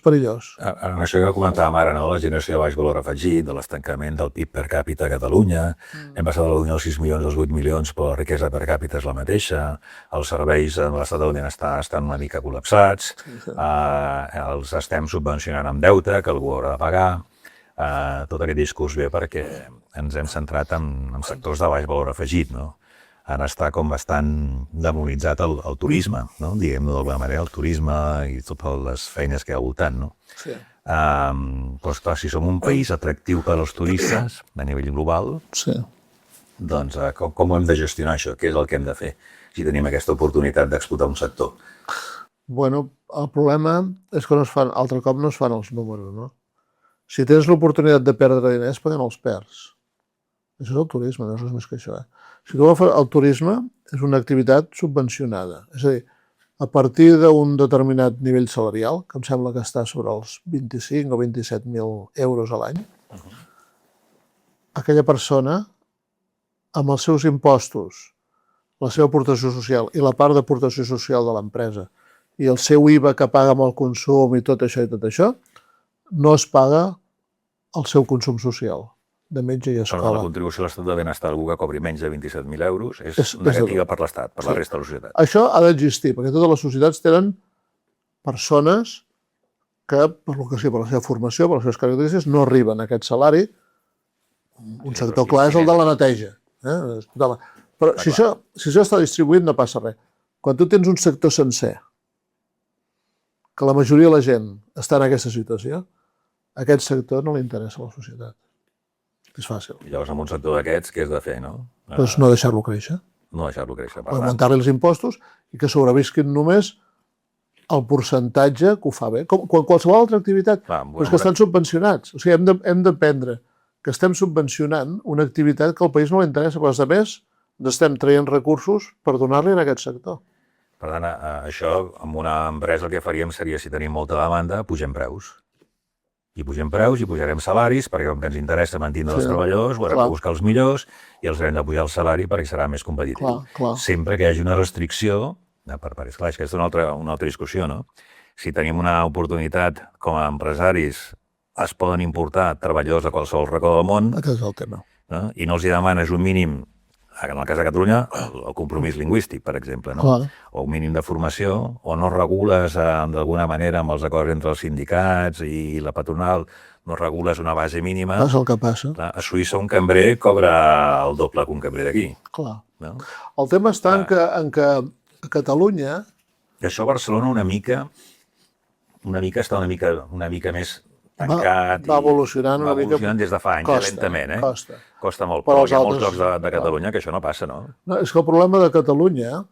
perillós. En això que comentàvem ara, no? La generació de baix valor afegit, de l'estancament del PIB per càpita a Catalunya, hem passat de la 6 milions als 8 milions, però la riquesa per càpita és la mateixa, els serveis en l'estat del benestar estan una mica col·lapsats, els estem subvencionant amb deute que algú haurà de pagar. Tot aquest discurs ve perquè ens hem centrat en sectors de baix valor afegit, no? en estar com bastant demonitzat el turisme, no? Diguem-ho d'alguna manera, el turisme i totes les feines que hi ha al voltant, no? Sí. Però, esclar, si som un país atractiu per als turistes a nivell global, Sí. doncs com ho hem de gestionar això? Què és el que hem de fer si tenim aquesta oportunitat d'explotar un sector? Bueno, el problema és que altre cop no es fan els números, no? Si tens l'oportunitat de perdre diners, per què no els perds? Això és el turisme, no és res més que això. Si tu agafes el turisme, és una activitat subvencionada. És a dir, a partir d'un determinat nivell salarial, que em sembla que està sobre els 25 o 27.000 euros a l'any, aquella persona, amb els seus impostos, la seva aportació social i la part d'aportació social de l'empresa i el seu IVA que paga amb el consum i tot això, no es paga el seu consum social de metge i La escola. contribució a l'estat de benestar, algú que cobri menys de 27.000 euros, és negativa per l'Estat, per la resta de la societat. Això ha d'existir, perquè totes les societats tenen persones que, per lo que sigui, per la seva formació, per les seves característiques, no arriben a aquest salari. Un sector clar és el de la neteja. Però si això està distribuït no passa res. Quan tu tens un sector sencer, que la majoria de la gent està en aquesta situació, a aquest sector no li interessa a la societat. És fàcil. I llavors, en un sector d'aquests, què has de fer, no? Doncs no deixar-lo créixer. No deixar-lo créixer. Per O tant, augmentar-li els impostos i que sobrevisquin només el percentatge que ho fa bé. Com qualsevol altra activitat, però és que estan subvencionats. O sigui, hem d'aprendre que estem subvencionant una activitat que al país no li interessa, però a més estem traient recursos per donar-li en aquest sector. Per tant, això, amb una empresa el que faríem seria, si tenim molta demanda, pugem preus. I pugem preus i pujarem salaris, perquè com que ens interessa mantenir els treballadors, ho haurem de buscar els millors i els haurem de pujar el salari perquè serà més competitiu. Clar. Sempre que hi hagi una restricció, esclar, és que és una altra discussió, no? Si tenim una oportunitat com a empresaris, es poden importar treballadors de qualsevol racó del món, Aquest és el tema. no? I no els hi demanes un mínim, en el cas de Catalunya, el compromís lingüístic, per exemple, no? Clar. O un mínim de formació, o no regules d'alguna manera amb els acords entre els sindicats i la patronal, no regules una base mínima. Passa el que passa. Clar, a Suïssa un cambrer cobra el doble que un cambrer d'aquí. Clar. No? El tema està en que a Catalunya... I això a Barcelona una mica està una mica més tancat. Va evolucionant una mica. Va evolucionant des de fa anys, lentament. Costa molt, Però hi ha molts altres- llocs de Catalunya que això no passa, no? No, és que el problema de Catalunya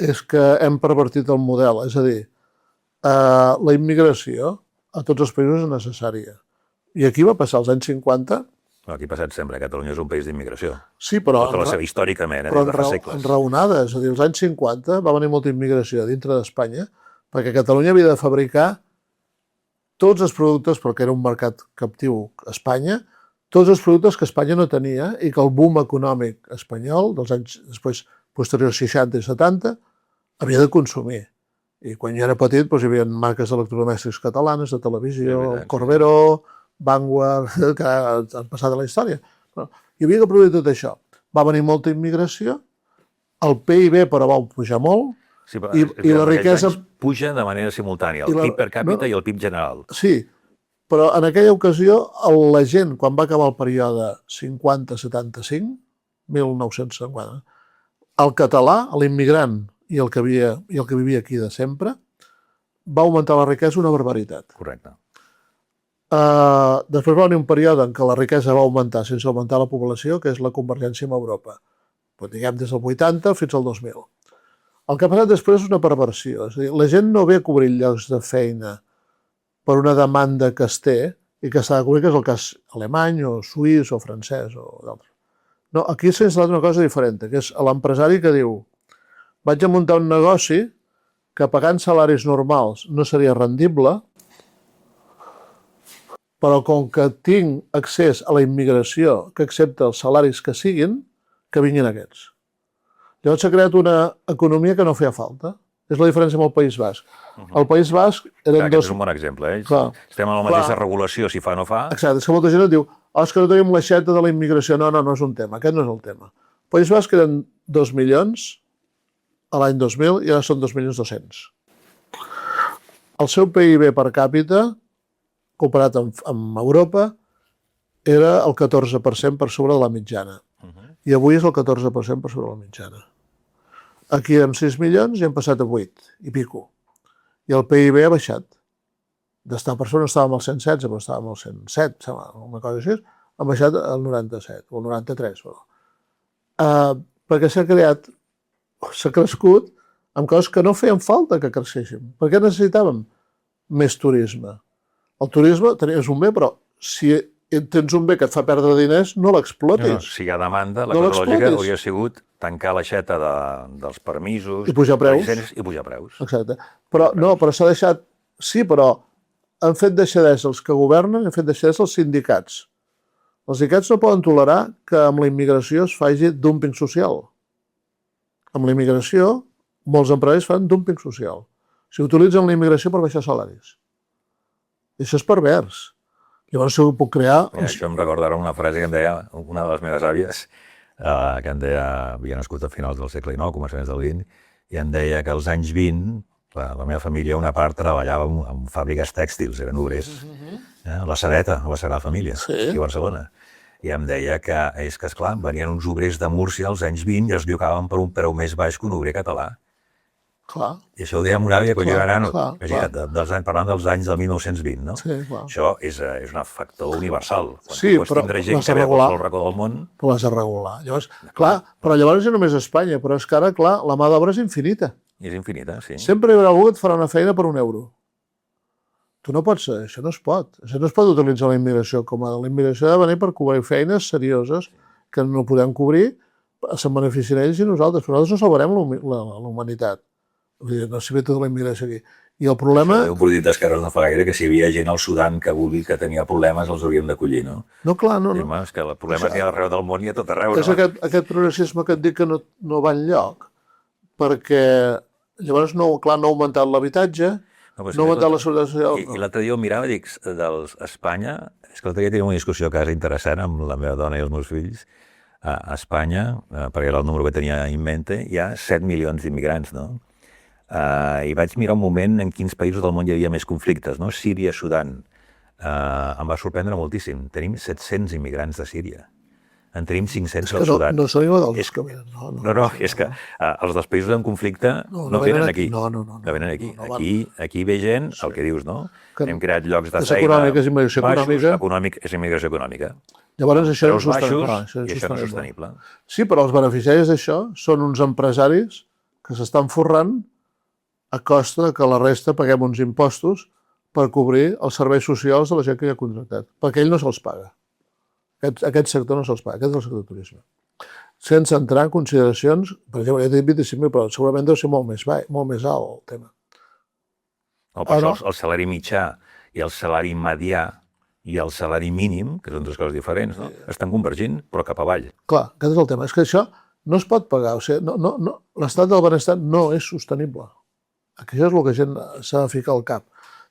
és que hem pervertit el model. És a dir, la immigració a tots els països és necessària. I aquí va passar als anys 50. Aquí ha passat sempre, Catalunya és un país d'immigració. Sí, però Tota la seva històricament, però des de fa segles. enraonada. És a dir, als anys 50 va venir molta immigració dintre d'Espanya perquè Catalunya havia de fabricar tots els productes, perquè era un mercat captiu a Espanya, tots els productes que Espanya no tenia i que el boom econòmic espanyol dels anys després posteriors 60 i 70 havia de consumir. I quan jo era petit doncs, hi havia marques d'electrodomèstics catalanes, de televisió, Sí, Corbero, Vanguard, que han passat a la història. Però hi havia de produir tot això. Va venir molta immigració, el PIB però va pujar molt, Sí, però i la riquesa... puja de manera simultània, el I la- PIB per càpita no. i el PIB general. Sí, però en aquella ocasió la gent, quan va acabar el període 50-75, 1950, el català, l'immigrant i el que vivia aquí de sempre, va augmentar la riquesa una barbaritat. Correcte. Després va venir un període en què la riquesa va augmentar sense augmentar la població, que és la convergència amb Europa. Pues, diguem, des del 80 fins al 2000. El que ha passat després és una perversió. És a dir, la gent no ve a cobrir llocs de feina per una demanda que es té i que s'ha de cobrir, que és el cas alemany o suís o francès o d'altres. No, aquí s'ha instal·lat una cosa diferent, que és l'empresari que diu vaig a muntar un negoci que pagant salaris normals no seria rendible, però com que tinc accés a la immigració que accepta els salaris que siguin, que vinguin aquests. Llavors s'ha creat una economia que no feia falta. És la diferència amb el País Basc. El País Basc eren Aquest és un bon exemple. Clar. Estem en la mateixa regulació, si fa o no fa. Exacte, és que molta gent et diu és que no tenim l'aixeta de la immigració. No, no és un tema. Aquest no és el tema. El País Basc eren 2 milions a l'any 2000 i ara són 2.200.000. El seu PIB per càpita, comparat amb Europa, era el 14% per sobre de la mitjana. i avui és el 14% per sobre la mitjana. Aquí érem 6 milions i hem passat a 8 i pico. I el PIB ha baixat. D'estar per sobre estàvem al 116, però estàvem al 107, sembla, una cosa així, ha baixat al 97, o al 93. Perquè s'ha crescut amb coses que no feien falta que creixéssim. Per què necessitàvem més turisme? El turisme és un bé, però si tens un bé que et fa perdre diners, no l'explotis. Si hi ha demanda, la No cosa lògica l'explotis. hauria sigut tancar l'aixeta dels permisos... I pujar preus. I pujar preus. Exacte. Però no, però s'ha deixat... Sí, però han fet deixadesa els que governen, han fet deixadesa els sindicats. Els sindicats no poden tolerar que amb la immigració es faci dumping social. Amb la immigració, molts empresaris fan dumping social. Si utilitzen la immigració per baixar salaris. I això és pervers. Llavors, si ho puc crear... Això em recorda ara una frase que em deia una de les meves àvies, que em deia, havia nascut a finals del segle XIX, començaments del XX, i em deia que als anys 20, la meva família, una part, treballava en fàbriques tèxtils, eren obrers. La Sedeta, a la Sagrada Família, aquí a Barcelona. I em deia que, esclar, venien uns obrers de Múrcia als anys 20 i es llogaven per un preu més baix que un obrer català. Clar. I això ho deia una àvia quan jo era nano, parlant dels anys del 1920, no? Sí, clar. Això és un factor universal. Quan Sí, tu pots però tindre gent l'has que de ve regular. del racó del món... Però l'has de regular. Llavors, clar, però llavors no només a Espanya, però és que ara, clar, la mà d'obra és infinita. És infinita, sí. Sempre hi haurà algú que et farà una feina per €1. Tu no pots, això no es pot. Això no es pot utilitzar la immigració com a... La immigració ha de venir per cobrir feines serioses que no podem cobrir, se'n beneficien ells i nosaltres, però nosaltres no salvarem la humanitat. Vull dir, no s'hi ve tota la immigració aquí. I el problema... Un partit d'esquerres no fa gaire que si hi havia gent al Sudan que vulgui que tenia problemes els hauríem d'acollir, no? No, clar, no. És que el problema n'hi ha arreu del món i a tot arreu, És no? aquest progressisme que et dic que no va enlloc, perquè llavors no ha augmentat l'habitatge, no ha augmentat la seguretat social. I l'altre dia ho mirava i dic, Espanya, és que l'altre dia teníem una discussió a casa interessant amb la meva dona i els meus fills, a Espanya, perquè era el número que tenia en mente, hi ha 7 milions d'immigrants, no? I vaig mirar un moment en quins països del món hi havia més conflictes, no? Síria, Sudan. Em va sorprendre moltíssim. Tenim 700 immigrants de Síria. En tenim 500 del Sudan. No són igual dels que venen. No, és que els dels països en conflicte no venen aquí. No venen aquí. Aquí ve gent, el que dius, no? Hem creat llocs de feina baixos, econòmic és immigració econòmica. Llavors això preus baixos i això no és sostenible. Sí, però els beneficiaris d'això són uns empresaris que s'estan forrant a costa que la resta paguem uns impostos per cobrir els serveis socials de la gent que hi ha contractat, perquè ell no se'ls paga. Aquest sector no se'ls paga, aquest és el sector turisme. Sense entrar en consideracions, per exemple, ja t'he dit 25.000, però segurament deu ser molt més alt el tema. El salari mitjà i el salari medià i el salari mínim, que són dues coses diferents, no? Estan convergint, però cap avall. Clar, aquest és el tema. És que això no es pot pagar. O sigui, l'estat del benestar no és sostenible. Això és el que gent s'ha de ficar al cap.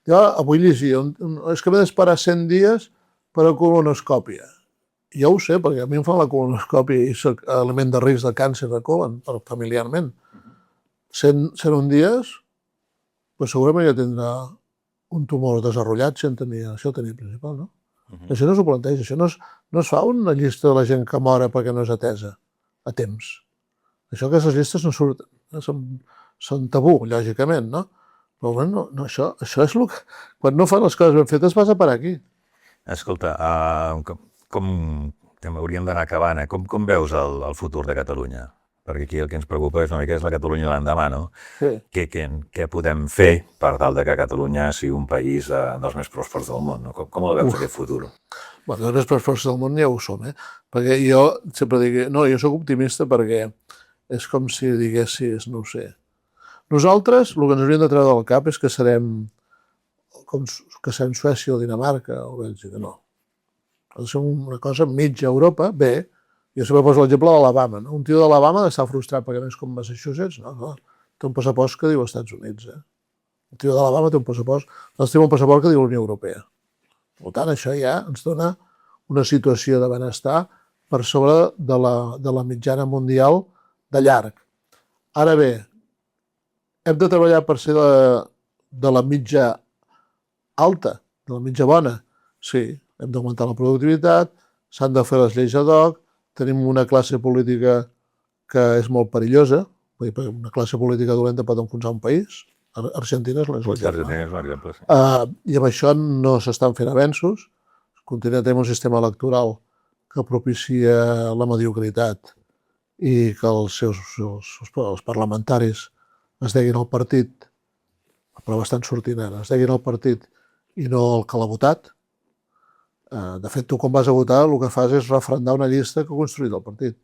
Jo avui llegia, és que m'he d'esperar 100 dies per a colonoscòpia. Jo ho sé, perquè a mi em fan la colonoscòpia i soc element de risc de càncer de colon, familiarment. 101 dies, doncs segurament ja tindrà un tumor desenvolupat, això el tenia principal, no? Això no s'ho planteja, això no es fa una llista de la gent que mora perquè no és atesa a temps. Aquestes llistes no surten, són tabú, lògicament, no? Però bueno, això és el que... Quan no fan les coses ben fetes passa per aquí. Escolta, com hauríem d'anar acabant, com veus el futur de Catalunya? Perquè aquí el que ens preocupa és una mica la Catalunya de l'endemà, no? Sí. Què podem fer per tal de que Catalunya sigui un país dels més pròspers del món? No? Com el veus aquest futur? Bueno, dels més pròspers del món ja ho som, Perquè jo sempre dic... No, jo sóc optimista perquè és com si diguessis, no ho sé. Nosaltres, el que ens hauríem de treure del cap és que serem Suècia o Dinamarca o Bèlgica, no. Som una cosa mitja Europa, bé. Jo sempre poso l'exemple de l'Alabama, no? Un tio de l'Alabama està frustrat perquè no és com Massachusetts, no. Té un passaport que diu Estats Units, Un tio de l'Alabama té un passaport, nosaltres tenim un passaport que diu Unió Europea. Per tant, això ja ens dona una situació de benestar per sobre de la mitjana mundial de llarg. Ara bé, hem de treballar per ser de la mitja alta, de la mitja bona. Sí, hem d'augmentar la productivitat, s'han de fer les lleis ad hoc, tenim una classe política que és molt perillosa, perquè una classe política dolenta pot enfonsar un país. Argentina és l'exemple. Argentina és l'exemple, sí. I amb això no s'estan fent avenços. Continua tenint un sistema electoral que propicia la mediocritat i que els parlamentaris es deguin al partit, però estan sortint ara, es deguin al partit i no el que l'ha votat. De fet, tu quan vas a votar el que fas és refrendar una llista que ha construït el partit.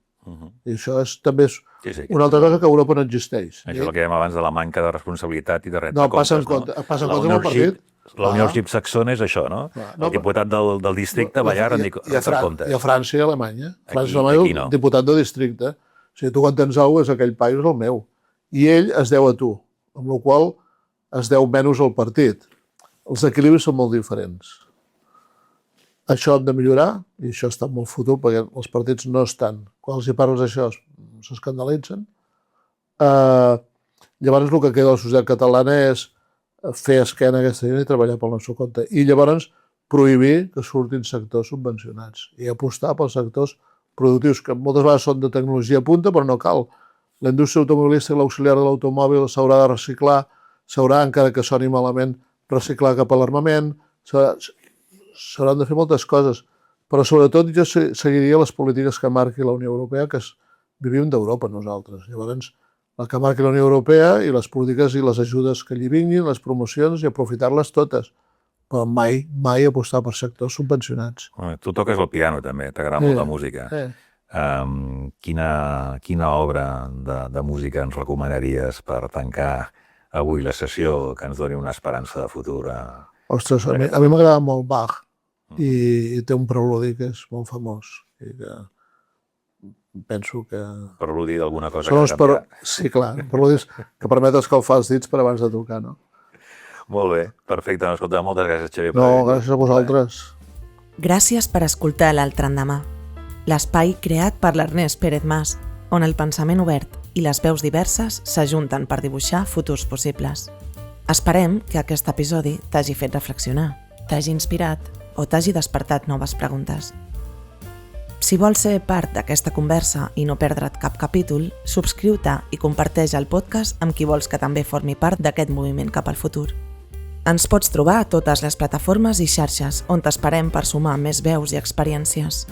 I això també és una altra cosa que a Europa no existeix. Això és el que dèiem abans de la manca de responsabilitat i de retre no, comptes. Passa en compte amb el partit. La Unió Anglo-Saxona és això, no? El diputat del districte va allà a rendir comptes. I a França i a Alemanya. França i Alemanya, el diputat de districte. O sigui, tu quan tens alguna cosa és aquell país és el meu. I ell es deu a tu, amb la qual es deu menys al partit. Els equilibris són molt diferents. Això hem de millorar, i això està molt fotut, perquè els partits no estan. Quan els hi parles d'això, s'escandalitzen. Llavors, el que queda a la societat catalana és fer esquena a aquesta gent i treballar pel nostre compte. I llavors, prohibir que surtin sectors subvencionats i apostar pels sectors productius, que moltes vegades són de tecnologia punta, però no cal. La indústria automobilística i l'auxiliar de l'automòbil s'haurà de reciclar, s'haurà, encara que soni malament, reciclar cap a l'armament, s'hauran de fer moltes coses, però sobretot jo seguiria les polítiques que marqui la Unió Europea, que vivim d'Europa nosaltres. Llavors, el que marqui la Unió Europea i les polítiques i les ajudes que allí vinguin, les promocions, i aprofitar-les totes, però mai apostar per sectors subvencionats. Tu toques el piano també, t'agrada molt la música. Quina obra de música ens recomanaries per tancar avui la sessió que ens doni una esperança de futur? Ostres, a mi m'agrada molt Bach i té un preludi que és molt famós i que penso que... Preludi d'alguna cosa que ha canviat. Sí, clar, preludis que permet escalfar els dits per abans de tocar, no? Molt bé, perfecte. Escolta, moltes gràcies, Xavier. No, gràcies a vosaltres. Gràcies per escoltar l'Altre Endemà, l'espai creat per l'Ernest Pérez Mas, on el pensament obert i les veus diverses s'ajunten per dibuixar futurs possibles. Esperem que aquest episodi t'hagi fet reflexionar, t'hagi inspirat o t'hagi despertat noves preguntes. Si vols ser part d'aquesta conversa i no perdre't cap capítol, subscriu-te i comparteix el podcast amb qui vols que també formi part d'aquest moviment cap al futur. Ens pots trobar a totes les plataformes i xarxes on t'esperem per sumar més veus i experiències.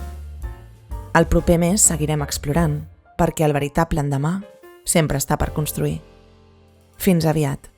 El proper mes seguirem explorant, perquè el veritable endemà sempre està per construir. Fins aviat.